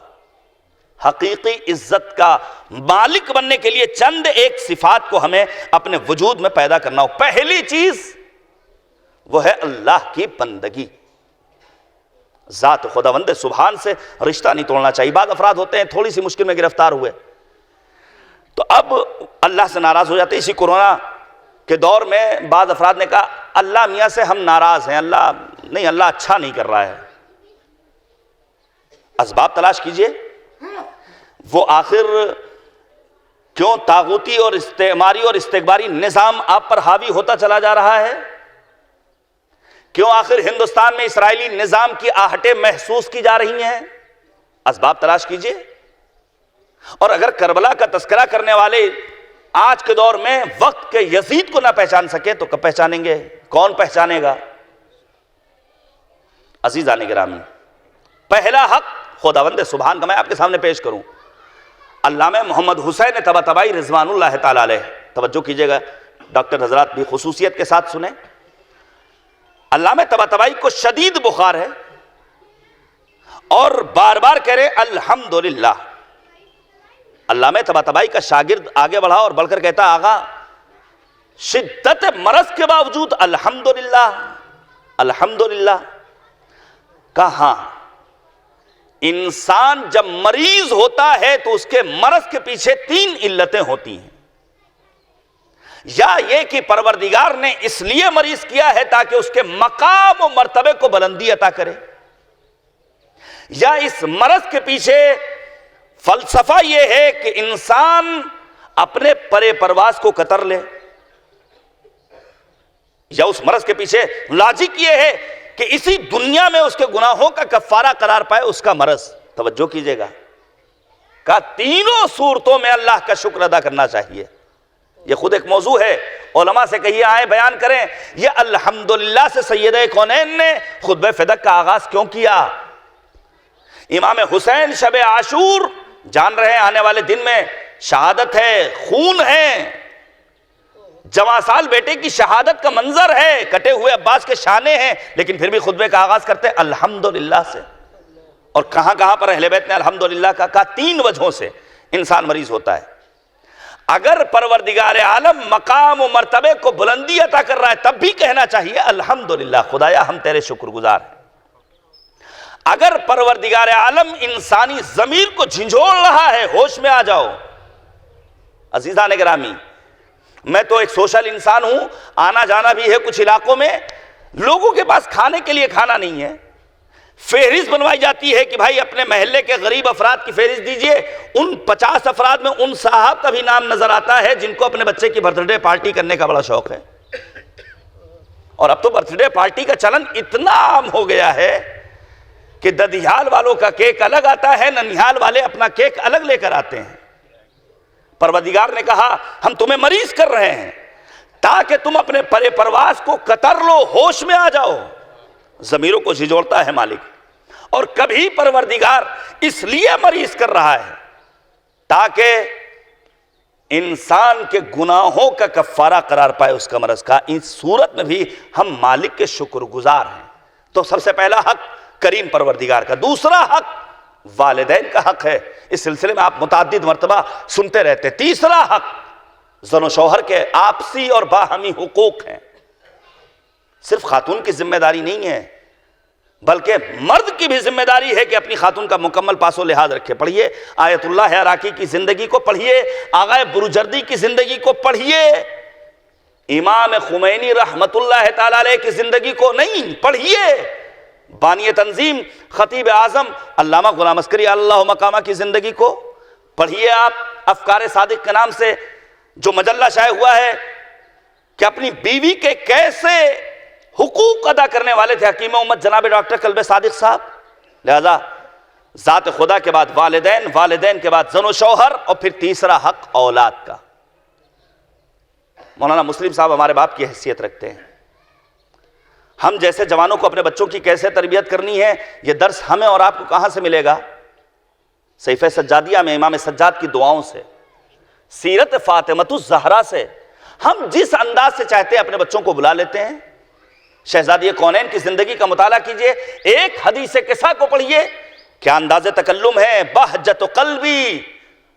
حقیقی عزت کا مالک بننے کے لیے چند ایک صفات کو ہمیں اپنے وجود میں پیدا کرنا ہو۔ پہلی چیز وہ ہے اللہ کی بندگی، ذات خداوند سبحان سے رشتہ نہیں توڑنا چاہیے۔ بعض افراد ہوتے ہیں تھوڑی سی مشکل میں گرفتار ہوئے تو اب اللہ سے ناراض ہو جاتے ہیں۔ اسی کورونا کے دور میں بعض افراد نے کہا اللہ میاں سے ہم ناراض ہیں، اللہ اچھا نہیں کر رہا ہے۔ اسباب تلاش کیجئے، وہ آخر کیوں طاغوتی اور استعماری اور استکباری نظام آپ پر حاوی ہوتا چلا جا رہا ہے؟ کیوں آخر ہندوستان میں اسرائیلی نظام کی آہٹیں محسوس کی جا رہی ہیں؟ اسباب تلاش کیجئے۔ اور اگر کربلا کا تذکرہ کرنے والے آج کے دور میں وقت کے یزید کو نہ پہچان سکے تو کب پہچانیں گے؟ کون پہچانے گا؟ عزیزان گرامی، پہلا حق خداوند سبحان کا میں آپ کے سامنے پیش کروں۔ علامہ محمد حسین طباطبائی رضوان اللہ تعالی علیہ، توجہ کیجئے گا ڈاکٹر حضرات بھی خصوصیت کے ساتھ سنیں۔ علامہ طباطبائی کو شدید بخار ہے اور بار بار کہہ رہے الحمدللہ۔ علامہ طباطبائی کا شاگرد آگے بڑھا اور بڑھ کر کہتا آغا شدت مرض کے باوجود الحمدللہ الحمدللہ۔ کہاں انسان جب مریض ہوتا ہے تو اس کے مرض کے پیچھے 3 علتیں ہوتی ہیں، یا یہ کہ پروردگار نے اس لیے مریض کیا ہے تاکہ اس کے مقام و مرتبے کو بلندی عطا کرے، یا اس مرض کے پیچھے فلسفہ یہ ہے کہ انسان اپنے پرے پرواز کو قطر لے، یا اس مرض کے پیچھے لاجک یہ ہے کہ اسی دنیا میں اس کے گناہوں کا کفارہ قرار پائے اس کا مرض۔ توجہ کیجئے گا کہ تینوں صورتوں میں اللہ کا شکر ادا کرنا چاہیے۔ یہ خود ایک موضوع ہے، علماء سے کہیے آئیں بیان کریں یہ الحمدللہ سے سید کونین نے خطبہ فدق کا آغاز کیوں کیا؟ امام حسین شب عاشور جان رہے ہیں آنے والے دن میں شہادت ہے، خون ہے، جواں سال بیٹے کی شہادت کا منظر ہے، کٹے ہوئے عباس کے شانے ہیں، لیکن پھر بھی خطبے کا آغاز کرتے ہیں الحمدللہ سے۔ اور کہاں کہاں پر اہل بیت نے الحمدللہ کہا 3 وجہوں سے انسان مریض ہوتا ہے۔ اگر پروردگار عالم مقام و مرتبے کو بلندی عطا کر رہا ہے تب بھی کہنا چاہیے الحمدللہ، خدایا ہم تیرے شکر گزار ہیں۔ اگر پروردگار عالم انسانی ضمیر کو جھنجھوڑ رہا ہے ہوش میں آ جاؤ۔ عزیزان گرامی، میں تو ایک سوشل انسان ہوں، آنا جانا بھی ہے کچھ علاقوں میں، لوگوں کے پاس کھانے کے لیے کھانا نہیں ہے، فہرست بنوائی جاتی ہے کہ بھائی اپنے محلے کے غریب افراد کی فہرست دیجئے۔ ان 50 افراد میں ان صاحب کا بھی نام نظر آتا ہے جن کو اپنے بچے کی برتھ ڈے پارٹی کرنے کا بڑا شوق ہے۔ اور اب تو برتھ ڈے پارٹی کا چلن اتنا عام ہو گیا ہے کہ ددیال والوں کا کیک الگ آتا ہے، ننیال والے اپنا کیک الگ لے کر آتے ہیں۔ پروردگار نے کہا ہم تمہیں مریض کر رہے ہیں تاکہ تم اپنے پرے پرواز کو قطر لو، ہوش میں آ جاؤ۔ ضمیروں کو جھنجھوڑتا ہے مالک، اور کبھی پروردگار اس لیے مریض کر رہا ہے تاکہ انسان کے گناہوں کا کفارہ قرار پائے اس کا مرض کا۔ اس صورت میں بھی ہم مالک کے شکر گزار ہیں۔ تو سب سے پہلا حق کریم پروردگار کا۔ دوسرا حق والدین کا حق ہے، اس سلسلے میں آپ متعدد مرتبہ سنتے رہتے ہیں۔ تیسرا حق زن و شوہر کے آپسی اور باہمی حقوق ہیں۔ صرف خاتون کی ذمہ داری نہیں ہے بلکہ مرد کی بھی ذمہ داری ہے کہ اپنی خاتون کا مکمل پاس و لحاظ رکھے۔ پڑھیے آیت اللہ عراقی کی زندگی کو، پڑھیے آغا بروجردی کی زندگی کو، پڑھیے امام خمینی رحمت اللہ تعالی علیہ کی زندگی کو، نہیں پڑھیے بانی تنظیم خطیب اعظم علامہ غلام عسکری اللہ مقامہ کی زندگی کو، پڑھیے آپ افکار صادق کے نام سے جو مجلہ شائع ہوا ہے کہ اپنی بیوی کے کیسے حقوق ادا کرنے والے تھے حکیم امت جناب ڈاکٹر کلب صادق صاحب. لہذا ذات خدا کے بعد والدین، والدین کے بعد زن و شوہر، اور پھر تیسرا حق اولاد کا. مولانا مسلم صاحب ہمارے باپ کی حیثیت رکھتے ہیں. ہم جیسے جوانوں کو اپنے بچوں کی کیسے تربیت کرنی ہے، یہ درس ہمیں اور آپ کو کہاں سے ملے گا؟ صحیفہ سجادیہ میں امام سجاد کی دعاؤں سے، سیرت فاطمۃ الزہرا سے. ہم جس انداز سے چاہتے ہیں اپنے بچوں کو بلا لیتے ہیں. شہزادی کونین کی زندگی کا مطالعہ کیجئے، ایک حدیث قصہ کو پڑھیے، کیا انداز تکلم ہے. بہجت قلبی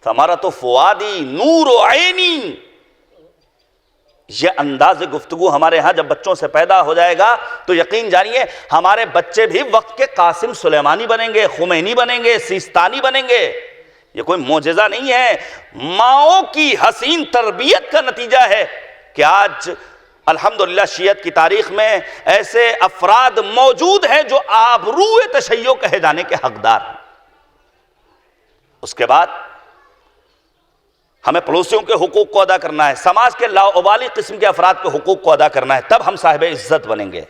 ثمرۃ فؤادی نور عینی. یہ انداز گفتگو ہمارے ہاں جب بچوں سے پیدا ہو جائے گا تو یقین جانیے ہمارے بچے بھی وقت کے قاسم سلیمانی بنیں گے، خمینی بنیں گے، سیستانی بنیں گے. یہ کوئی معجزہ نہیں ہے، ماؤں کی حسین تربیت کا نتیجہ ہے کہ آج الحمدللہ شیعت کی تاریخ میں ایسے افراد موجود ہیں جو آبروء تشیع کہے جانے کے حقدار ہیں. اس کے بعد ہمیں پڑوسیوں کے حقوق کو ادا کرنا ہے، سماج کے لاابالی قسم کے افراد کے حقوق کو ادا کرنا ہے، تب ہم صاحب عزت بنیں گے.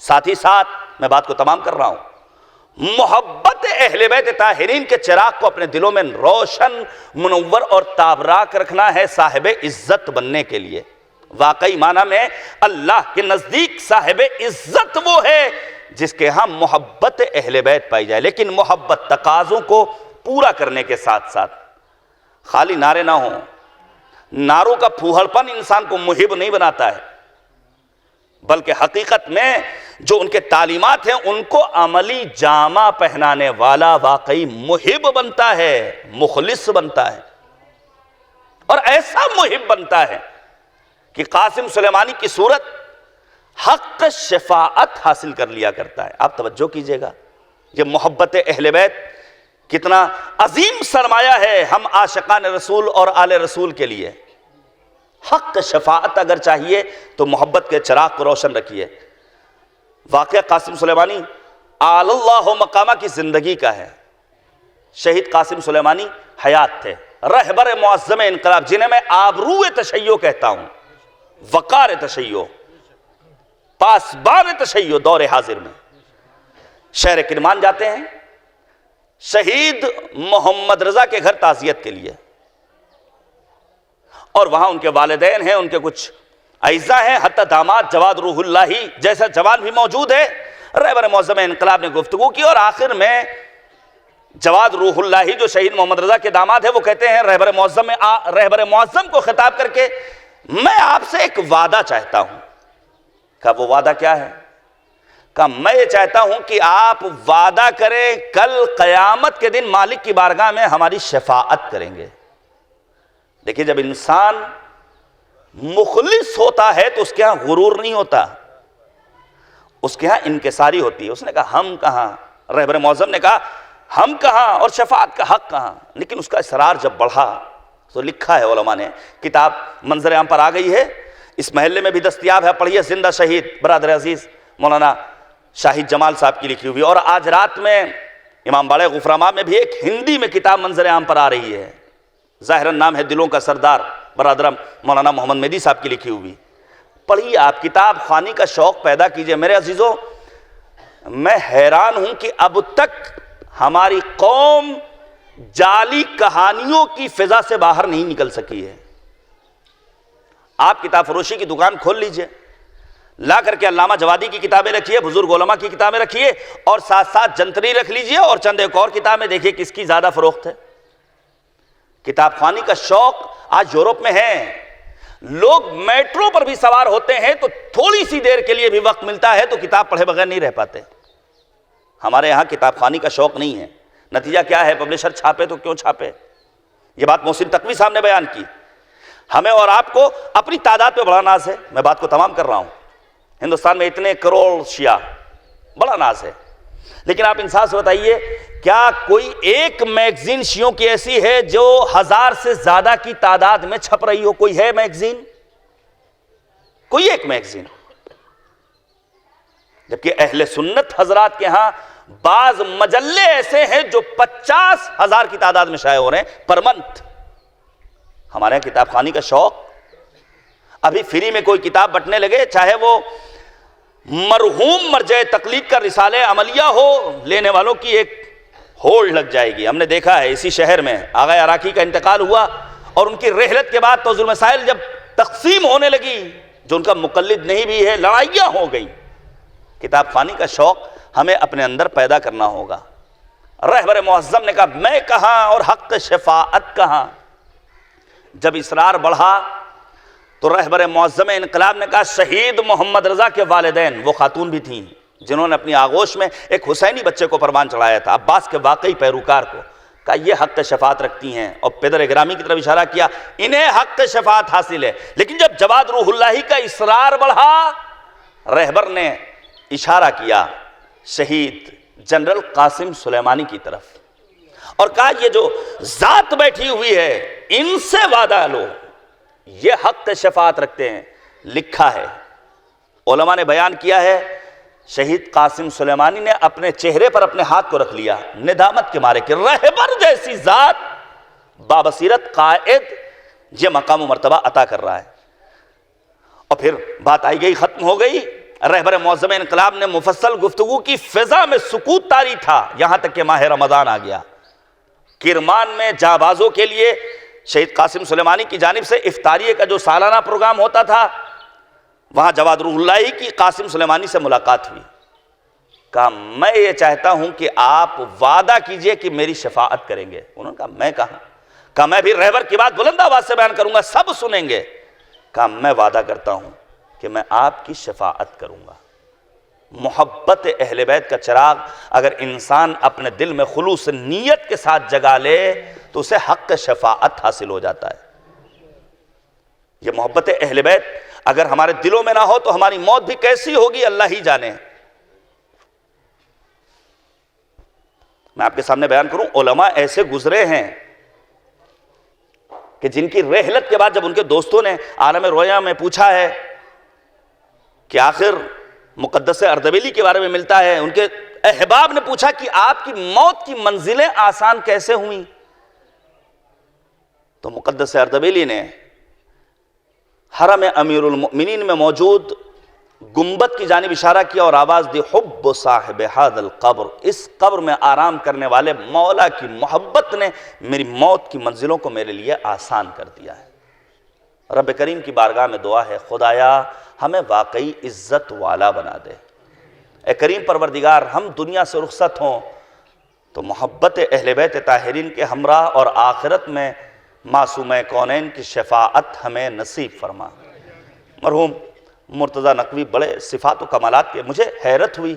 ساتھ ہی ساتھ میں بات کو تمام کر رہا ہوں، محبت اہل بیت طاہرین کے چراغ کو اپنے دلوں میں روشن، منور اور تابراک رکھنا ہے صاحب عزت بننے کے لیے. واقعی معنی میں اللہ کے نزدیک صاحب عزت وہ ہے جس کے ہاں محبت اہل بیت پائی جائے، لیکن محبت تقاضوں کو پورا کرنے کے ساتھ ساتھ. خالی نعرے نہ ہوں، نعروں کا پھوہڑ پن انسان کو محب نہیں بناتا ہے، بلکہ حقیقت میں جو ان کے تعلیمات ہیں ان کو عملی جامہ پہنانے والا واقعی محب بنتا ہے، مخلص بنتا ہے، اور ایسا محب بنتا ہے کہ قاسم سلیمانی کی صورت حق شفاعت حاصل کر لیا کرتا ہے. آپ توجہ کیجئے گا، یہ محبت اہل بیت کتنا عظیم سرمایہ ہے ہم عاشقان رسول اور آل رسول کے لیے. حق شفاعت اگر چاہیے تو محبت کے چراغ کو روشن رکھیے. واقعہ قاسم سلیمانی آل اللہ مقامہ کی زندگی کا ہے. شہید قاسم سلیمانی حیات تھے، رہبر معظم انقلاب، جنہیں میں آبروء تشیع کہتا ہوں، وقار تشیع، پاسبان تشیع. دور حاضر میں شہر کرمان جاتے ہیں شہید محمد رضا کے گھر تعزیت کے لیے، اور وہاں ان کے والدین ہیں، ان کے کچھ اعزاء ہیں، حتی داماد جواد روح اللہ جیسا جوان بھی موجود ہے. رہبر معظم انقلاب نے گفتگو کی، اور آخر میں جواد روح اللہ جو شہید محمد رضا کے داماد ہیں وہ کہتے ہیں رہبر معظم کو خطاب کر کے، میں آپ سے ایک وعدہ چاہتا ہوں. کہا وہ وعدہ کیا ہے؟ کہا میں یہ چاہتا ہوں کہ آپ وعدہ کریں کل قیامت کے دن مالک کی بارگاہ میں ہماری شفاعت کریں گے. دیکھیں جب انسان مخلص ہوتا ہے تو اس کے ہاں غرور نہیں ہوتا، اس کے ہاں انکساری ہوتی ہے. اس نے کہا ہم کہاں، رہبر معظم نے کہا ہم کہاں اور شفاعت کا حق کہاں. لیکن اس کا اصرار جب بڑھا تو لکھا ہے علماء نے، کتاب منظر عام پر آ گئی ہے، اس محلے میں بھی دستیاب ہے، پڑھیے. زندہ شہید برادر عزیز مولانا شاہد جمال صاحب کی لکھی ہوئی. اور آج رات میں امام باڑے غفرامہ میں بھی ایک ہندی میں کتاب منظر عام پر آ رہی ہے، ظاہراً نام ہے دلوں کا سردار، برادر مولانا محمد مہدی صاحب کی لکھی ہوئی. پڑھیے آپ، کتاب خوانی کا شوق پیدا کیجئے. میرے عزیزوں، میں حیران ہوں کہ اب تک ہماری قوم جعلی کہانیوں کی فضا سے باہر نہیں نکل سکی ہے. آپ کتاب فروشی کی دکان کھول لیجئے، لا کر کے علامہ جوادی کی کتابیں رکھیے، بزرگ علماء کی کتابیں رکھیے، اور ساتھ ساتھ جنتری رکھ لیجئے، اور چند ایک اور کتابیں دیکھیے کس کی زیادہ فروخت ہے. کتاب خوانی کا شوق آج یورپ میں ہے. لوگ میٹرو پر بھی سوار ہوتے ہیں تو تھوڑی سی دیر کے لیے بھی وقت ملتا ہے تو کتاب پڑھے بغیر نہیں رہ پاتے. ہمارے یہاں کتاب خوانی کا شوق نہیں ہے. نتیجہ کیا ہے؟ پبلشر چھاپے تو کیوں چھاپے؟ یہ بات محسن تقوی صاحب نے بیان کی. ہمیں اور آپ کو اپنی تعداد پہ بڑا ناز ہے. میں بات کو تمام کر رہا ہوں. ہندوستان میں اتنے کروڑ شیعہ، بڑا ناز ہے. لیکن آپ انصاف سے بتائیے، کیا کوئی ایک میگزین شیعوں کی ایسی ہے جو 1000 سے زیادہ کی تعداد میں چھپ رہی ہو؟ کوئی ہے میگزین؟ کوئی ایک میگزین؟ جبکہ اہل سنت حضرات کے ہاں بعض مجلے ایسے ہیں جو 50,000 کی تعداد میں شائع ہو رہے ہیں پر منتھ. ہمارے یہاں کتاب خوانی کا شوق. ابھی فری میں کوئی کتاب بٹنے لگے، چاہے وہ مرحوم مرجع تقلید کا رسالہ عملیہ ہو، لینے والوں کی ایک ہولڈ لگ جائے گی۔ ہم نے دیکھا ہے اسی شہر میں آغا عراقی کا انتقال ہوا اور ان کی رحلت کے بعد توزیع المسائل جب تقسیم ہونے لگی، جو ان کا مقلد نہیں بھی ہے، لڑائیاں ہو گئی۔ کتاب خوانی کا شوق ہمیں اپنے اندر پیدا کرنا ہوگا۔ رہبر معظم نے کہا میں کہاں اور حق شفاعت کہاں؟ جب اصرار بڑھا تو رہبر معظم انقلاب نے کہا شہید محمد رضا کے والدین، وہ خاتون بھی تھیں جنہوں نے اپنی آغوش میں ایک حسینی بچے کو پروان چڑھایا تھا، عباس کے واقعی پیروکار کو، کہا یہ حق شفاعت رکھتی ہیں، اور پدر گرامی کی طرف اشارہ کیا انہیں حق شفاعت حاصل ہے۔ لیکن جب جواد روح اللہ کا اصرار بڑھا، رہبر نے اشارہ کیا شہید جنرل قاسم سلیمانی کی طرف اور کہا یہ جو ذات بیٹھی ہوئی ہے ان سے وعدہ لو، یہ حق شفاعت رکھتے ہیں۔ لکھا ہے، علماء نے بیان کیا ہے، شہید قاسم سلیمانی نے اپنے چہرے پر اپنے ہاتھ کو رکھ لیا ندامت کے مارے کہ رہبر جیسی ذات بابصیرت قائد یہ مقام و مرتبہ عطا کر رہا ہے۔ اور پھر بات آئی گئی، ختم ہو گئی۔ رہبر معظم انقلاب نے مفصل گفتگو کی، فضا میں سکوت طاری تھا، یہاں تک کہ ماہ رمضان آ گیا۔ کرمان میں جابازوں کے لیے شہید قاسم سلیمانی کی جانب سے افطاریے کا جو سالانہ پروگرام ہوتا تھا، وہاں جواد روح اللہ کی قاسم سلیمانی سے ملاقات ہوئی۔ کہا میں یہ چاہتا ہوں کہ آپ وعدہ کیجئے کہ میری شفاعت کریں گے۔ انہوں نے کہا میں کہاں؟ کہا میں بھی رہبر کی بات بلند آواز سے بیان کروں گا، سب سنیں گے۔ کہا میں وعدہ کرتا ہوں کہ میں آپ کی شفاعت کروں گا۔ محبت اہل بیت کا چراغ اگر انسان اپنے دل میں خلوص نیت کے ساتھ جگا لے تو اسے حق شفاعت حاصل ہو جاتا ہے۔ یہ محبت اہل بیت اگر ہمارے دلوں میں نہ ہو تو ہماری موت بھی کیسی ہوگی اللہ ہی جانے۔ میں آپ کے سامنے بیان کروں، علماء ایسے گزرے ہیں کہ جن کی رحلت کے بعد جب ان کے دوستوں نے عالم رویا میں پوچھا ہے کہ آخر مقدس اردبیلی کے بارے میں ملتا ہے، ان کے احباب نے پوچھا کہ آپ کی موت کی منزلیں آسان کیسے ہوئیں؟ تو مقدس اردبیلی نے حرم امیر المؤمنین میں موجود گنبد کی جانب اشارہ کیا اور آواز دی حب صاحب ھذا القبر، اس قبر میں آرام کرنے والے مولا کی محبت نے میری موت کی منزلوں کو میرے لیے آسان کر دیا ہے۔ رب کریم کی بارگاہ میں دعا ہے خدایا ہمیں واقعی عزت والا بنا دے۔ اے کریم پروردگار ہم دنیا سے رخصت ہوں تو محبت اہل بیت طاہرین کے ہمراہ اور آخرت میں معصوم کونین کی شفاعت ہمیں نصیب فرما۔ مرحوم مرتضی نقوی بڑے صفات و کمالات کے، مجھے حیرت ہوئی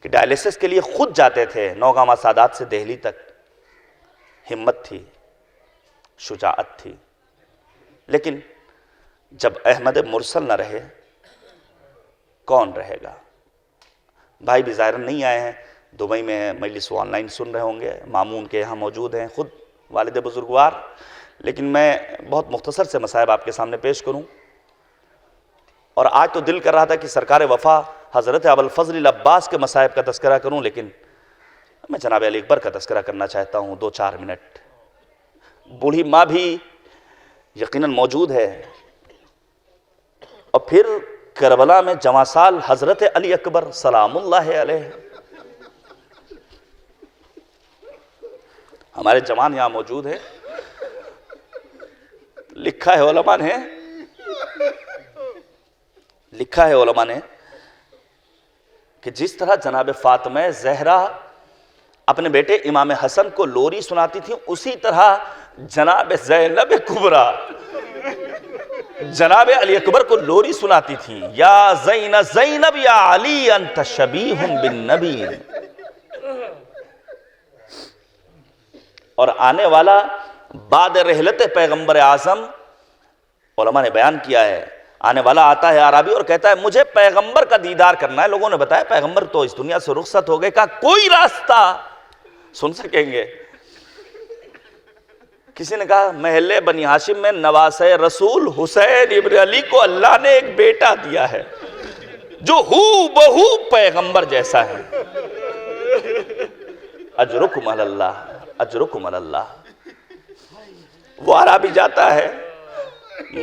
کہ ڈائلیسس کے لیے خود جاتے تھے نوگامہ سادات سے دہلی تک۔ ہمت تھی، شجاعت تھی، لیکن جب احمد مرسل نہ رہے کون رہے گا؟ بھائی بھی ظاہراً نہیں آئے ہیں، دبئی میں مجلس آن لائن سن رہے ہوں گے، مامون کے یہاں موجود ہیں، خود والد بزرگوار، لیکن میں بہت مختصر سے مصائب آپ کے سامنے پیش کروں۔ اور آج تو دل کر رہا تھا کہ سرکار وفا حضرت ابوالفضل العباس کے مصائب کا تذکرہ کروں، لیکن میں جناب علی اکبر کا تذکرہ کرنا چاہتا ہوں 2-4 منٹ۔ بوڑھی ماں بھی یقیناً موجود ہے، اور پھر کربلا میں جواں سال حضرت علی اکبر سلام اللہ علیہ، ہمارے جوان یہاں موجود ہیں۔ لکھا ہے علماء نے کہ جس طرح جناب فاطمہ زہرا اپنے بیٹے امام حسن کو لوری سناتی تھی، اسی طرح جناب زینب کبریٰ جناب علی اکبر کو لوری سناتی تھی، یا زینب یا علی انت شبیہ بالنبی۔ اور آنے والا بعد رحلت پیغمبر اعظم، علماء نے بیان کیا ہے، آنے والا آتا ہے عربی اور کہتا ہے مجھے پیغمبر کا دیدار کرنا ہے۔ لوگوں نے بتایا پیغمبر تو اس دنیا سے رخصت ہو گئے، کہا کوئی راستہ سن سکیں گے؟ کسی نے کہا محلے بنی ہاشم میں نواسہ رسول حسین ابن علی کو اللہ نے ایک بیٹا دیا ہے جو ہو بہو پیغمبر جیسا ہے۔ اجرکم علی اللہ، اجرکم علی اللہ۔ وہ عربی جاتا ہے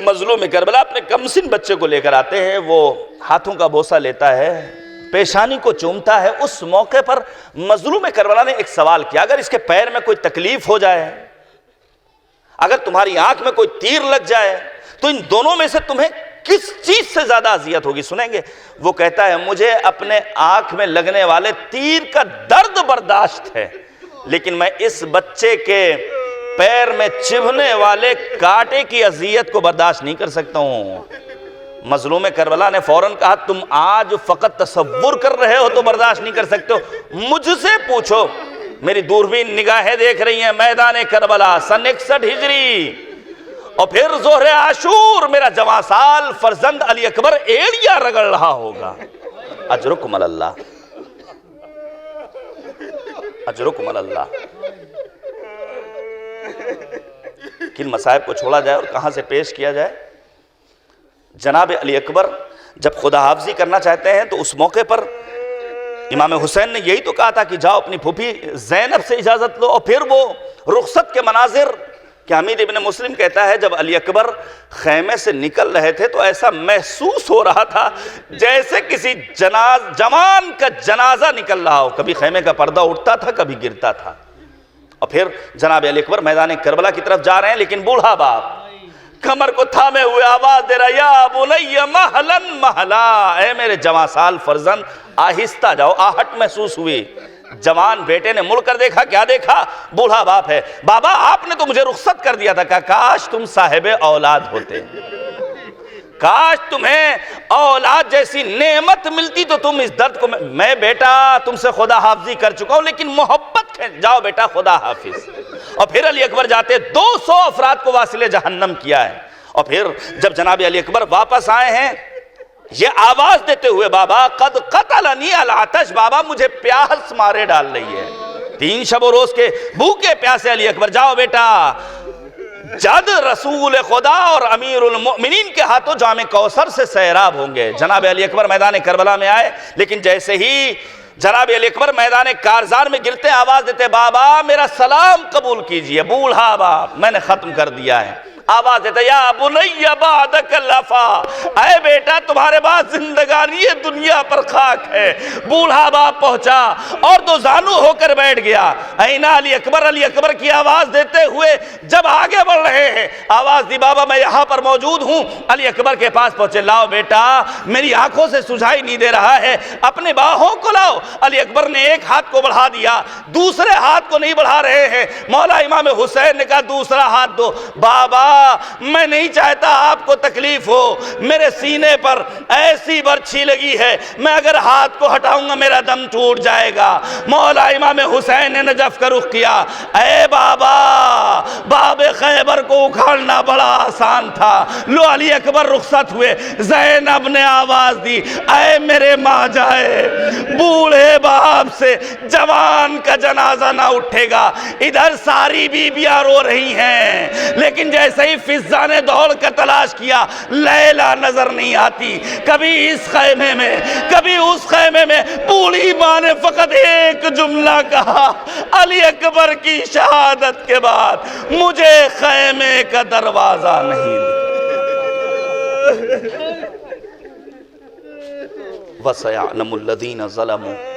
مظلوم کربلا اپنے کمسن بچے کو لے کر آتے ہیں، وہ ہاتھوں کا بوسہ لیتا ہے، پیشانی کو چومتا ہے۔ اس موقع پر مظلوم کربلا نے ایک سوال کیا، اگر اس کے پیر میں کوئی تکلیف ہو جائے، اگر تمہاری آنکھ میں کوئی تیر لگ جائے، تو ان دونوں میں سے تمہیں کس چیز سے زیادہ اذیت ہوگی؟ سنیں گے، وہ کہتا ہے مجھے اپنے آنکھ میں لگنے والے تیر کا درد برداشت ہے، لیکن میں اس بچے کے پیر میں چبھنے والے کانٹے کی اذیت کو برداشت نہیں کر سکتا ہوں۔ مظلوم کربلا نے فوراً کہا تم آج فقط تصور کر رہے ہو تو برداشت نہیں کر سکتے ہو، مجھ سے پوچھو۔ میری دوربین نگاہیں دیکھ رہی ہیں میدان کربلا سن 61 ہجری، اور پھر ظہر عاشور میرا جواں سال فرزند علی اکبر ایڑیاں رگڑ رہا ہوگا۔ اجرکم اللہ، اجرکم اللہ۔ کن مصائب کو چھوڑا جائے اور کہاں سے پیش کیا جائے؟ جناب علی اکبر جب خدا حافظی کرنا چاہتے ہیں تو اس موقع پر امام حسین نے یہی تو کہا تھا کہ جاؤ اپنی پھوپھی زینب سے اجازت لو، اور پھر وہ رخصت کے مناظر کہ حمید ابن مسلم کہتا ہے جب علی اکبر خیمے سے نکل رہے تھے تو ایسا محسوس ہو رہا تھا جیسے کسی جوان کا جنازہ نکل رہا ہو، کبھی خیمے کا پردہ اٹھتا تھا کبھی گرتا تھا۔ اور پھر جناب علی اکبر میدان کربلا کی طرف جا رہے ہیں، لیکن بوڑھا باپ کمر کو تھامے ہوئے آواز دے رہا یا بنی مہلا مہلا، اے میرے جواں سال فرزند آہستہ جاؤ۔ آہٹ محسوس ہوئی، جوان بیٹے نے مڑ کر دیکھا، کیا دیکھا؟ بوڑھا باپ ہے۔ بابا آپ نے تو مجھے رخصت کر دیا تھا، کہا کاش تم صاحب اولاد ہوتے، کاش تمہیں اولاد جیسی نعمت ملتی تو تم اس درد کو میں بیٹا تم سے خدا حافظی کر چکا ہوں، لیکن محبت جاؤ بیٹا خدا حافظ۔ اور پھر علی اکبر جاتے 200 افراد کو واصل جہنم کیا ہے۔ اور پھر جب جناب علی اکبر واپس آئے ہیں یہ آواز دیتے ہوئے بابا قد قتلنی العطش، بابا مجھے پیاس مارے ڈال رہی ہے۔ 3 شب و روز کے بھوکے پیاسے علی اکبر جاؤ بیٹا، جد رسول خدا اور امیر المؤمنین کے ہاتھوں جام کوثر سے سیراب ہوں گے۔ جناب علی اکبر میدان کربلا میں آئے، لیکن جیسے ہی جناب علی اکبر میدان کارزار میں گرتے آواز دیتے بابا میرا سلام قبول کیجئے۔ بوڑھا باپ میں نے ختم کر دیا ہے، آواز دیتا یا بنی بعدک لفا، اے بیٹا تمہارے بعد زندگانی دنیا پر خاک ہے۔ بوڑھا باپ پہنچا اور دو زانو ہو کر بیٹھ گیا۔ اینا علی اکبر، علی اکبر کی آواز دیتے ہوئے جب آگے بڑھ رہے ہیں، آواز دی بابا میں یہاں پر موجود ہوں۔ علی اکبر کے پاس پہنچے، لاؤ بیٹا میری آنکھوں سے سجھائی نہیں دے رہا ہے، اپنے باہوں کو لاؤ۔ علی اکبر نے ایک ہاتھ کو بڑھا دیا، دوسرے ہاتھ کو نہیں بڑھا رہے ہیں۔ مولا امام حسین نے کہا دوسرا ہاتھ دو۔ بابا میں نہیں چاہتا آپ کو تکلیف ہو، میرے سینے پر ایسی برچھی لگی ہے، میں اگر ہاتھ کو ہٹاؤں گا میرا دم ٹوٹ جائے گا۔ مولا امام حسین نے نجف کا رخ کیا، اے بابا باب خیبر کو اکھاڑنا بڑا آسان تھا۔ لو علی اکبر رخصت ہوئے، زینب نے آواز دی اے میرے ماں جائے، بوڑھے باپ سے جوان کا جنازہ نہ اٹھے گا۔ ادھر ساری بیبیاں رو رہی ہیں، لیکن جیسے ہی فضا نے دوڑ کر تلاش کیا لیلا نظر نہیں آتی۔ کبھی اس خیمے میں کبھی اس خیمے میں، بوڑھی ماں نے فقط ایک جملہ کہا علی اکبر کی شہادت کے بعد مجھے خیمے کا دروازہ نہیں وَسَيَعْلَمُ الَّذِينَ ظَلَمُوا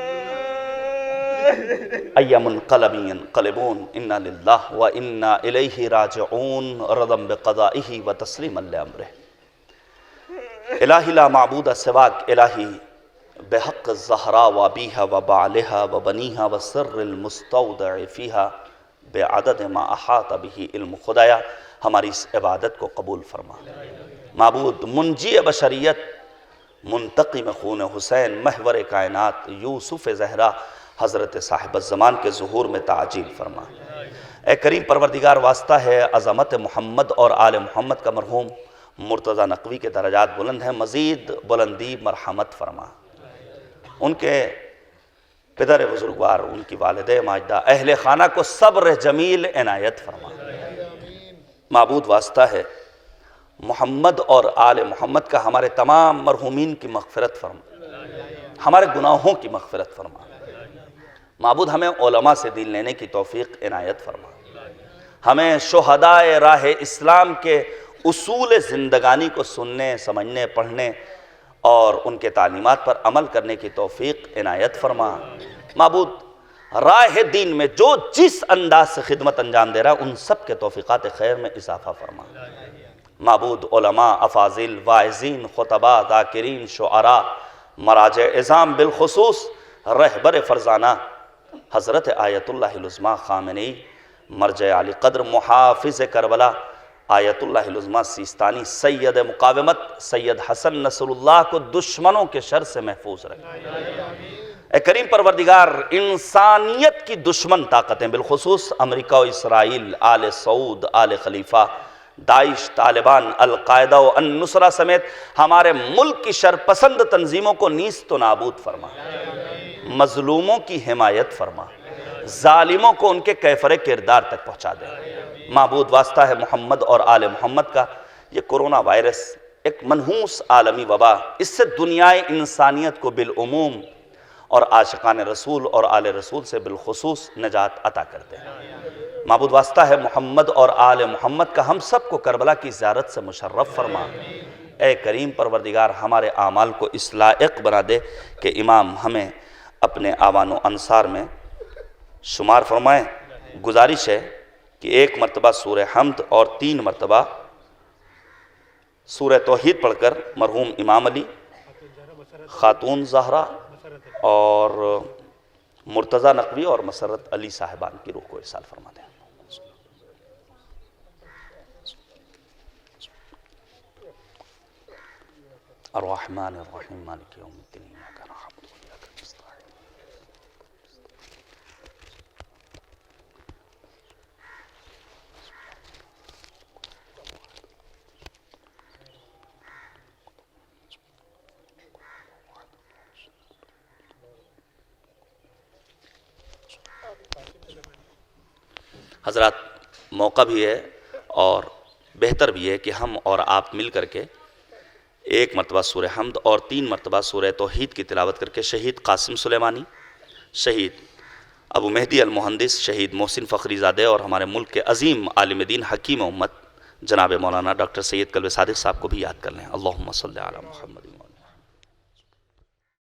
أَيَّ مُنْقَلَبٍ يَنْقَلِبُونَ إِنَّا لِلَّهِ وَإِنَّا إِلَيْهِ رَاجِعُونَ رَضًا بِقَضَائِهِ وَتَسْلِيمًا لِأَمْرِهِ الہی لا معبود سواک، الہی بحق الزہراء وابیہا وبعلہا وبنیہا وسر المستودع فیہا بعدد ما احاط به علم، خدایا ہماری اس عبادت کو قبول فرما۔ معبود منجی بشریت، منتقم خون حسین، محور کائنات، یوسف زہرا، حضرت صاحب الزمان کے ظہور میں تعجیل فرما۔ اے کریم پروردگار، واسطہ ہے عظمت محمد اور آل محمد کا مرحوم مرتضی نقوی کے درجات بلند ہیں، مزید بلندی مرحمت فرما۔ ان کے پدر بزرگوار، ان کی والدہ ماجدہ، اہل خانہ کو صبر جمیل عنایت فرما۔ معبود واسطہ ہے محمد اور آل محمد کا، ہمارے تمام مرحومین کی مغفرت فرما، ہمارے گناہوں کی مغفرت فرما۔ معبود ہمیں علماء سے دین لینے کی توفیق عنایت فرما، ہمیں شہدائے راہ اسلام کے اصول زندگانی کو سننے، سمجھنے، پڑھنے اور ان کے تعلیمات پر عمل کرنے کی توفیق عنایت فرما۔ معبود راہ دین میں جو جس انداز سے خدمت انجام دے رہا ہے ان سب کے توفیقات خیر میں اضافہ فرما۔ معبود علماء، افاضل، واعظین، خطباء، ذاکرین، شعراء، مراجع اعظام، بالخصوص رہبر فرزانہ حضرت آیت اللہ العظمیٰ خامنئی، مرجع علی قدر، محافظ کربلا آیت اللہ العظمیٰ سیستانی، سید مقاومت سید حسن نصر اللہ کو دشمنوں کے شر سے محفوظ رکھے۔ اے کریم پروردگار، انسانیت کی دشمن طاقتیں بالخصوص امریکہ و اسرائیل، آل سعود، آل خلیفہ، داعش، طالبان، القاعدہ و النصرہ سمیت ہمارے ملک کی شرپسند تنظیموں کو نیست و نابود فرما، مظلوموں کی حمایت فرما، ظالموں کو ان کے کیفر کردار تک پہنچا دے۔ معبود واسطہ ہے محمد اور آل محمد کا، یہ کرونا وائرس ایک منحوس عالمی وبا، اس سے دنیائے انسانیت کو بالعموم اور عاشقان رسول اور آل رسول سے بالخصوص نجات عطا کرتے ہیں۔ معبود واسطہ ہے محمد اور آل محمد کا، ہم سب کو کربلا کی زیارت سے مشرف فرما۔ اے کریم پروردگار، ہمارے اعمال کو اس لائق بنا دے کہ امام ہمیں اپنے آوان و انصار میں شمار فرمائے۔ گزارش ہے کہ 1 مرتبہ سورہ حمد اور 3 مرتبہ سورہ توحید پڑھ کر مرحوم امام علی، خاتون زہرا اور مرتضی نقوی اور مسرت علی صاحبان کی روح کو ارسال فرما دیں۔ الرحمن الرحیم مالک یوم الدین ایاک نعبد و ایاک نستعین۔ حضرات، موقع بھی ہے اور بہتر بھی ہے کہ ہم اور آپ مل کر کے 1 مرتبہ سورہ حمد اور 3 مرتبہ سورہ توحید کی تلاوت کر کے شہید قاسم سلیمانی، شہید ابو مہدی المہندس، شہید محسن فخری زادے اور ہمارے ملک کے عظیم عالم دین حکیم امت جناب مولانا ڈاکٹر سید کلب صادق صاحب کو بھی یاد کر لیں۔ اللہم صلی علی محمد۔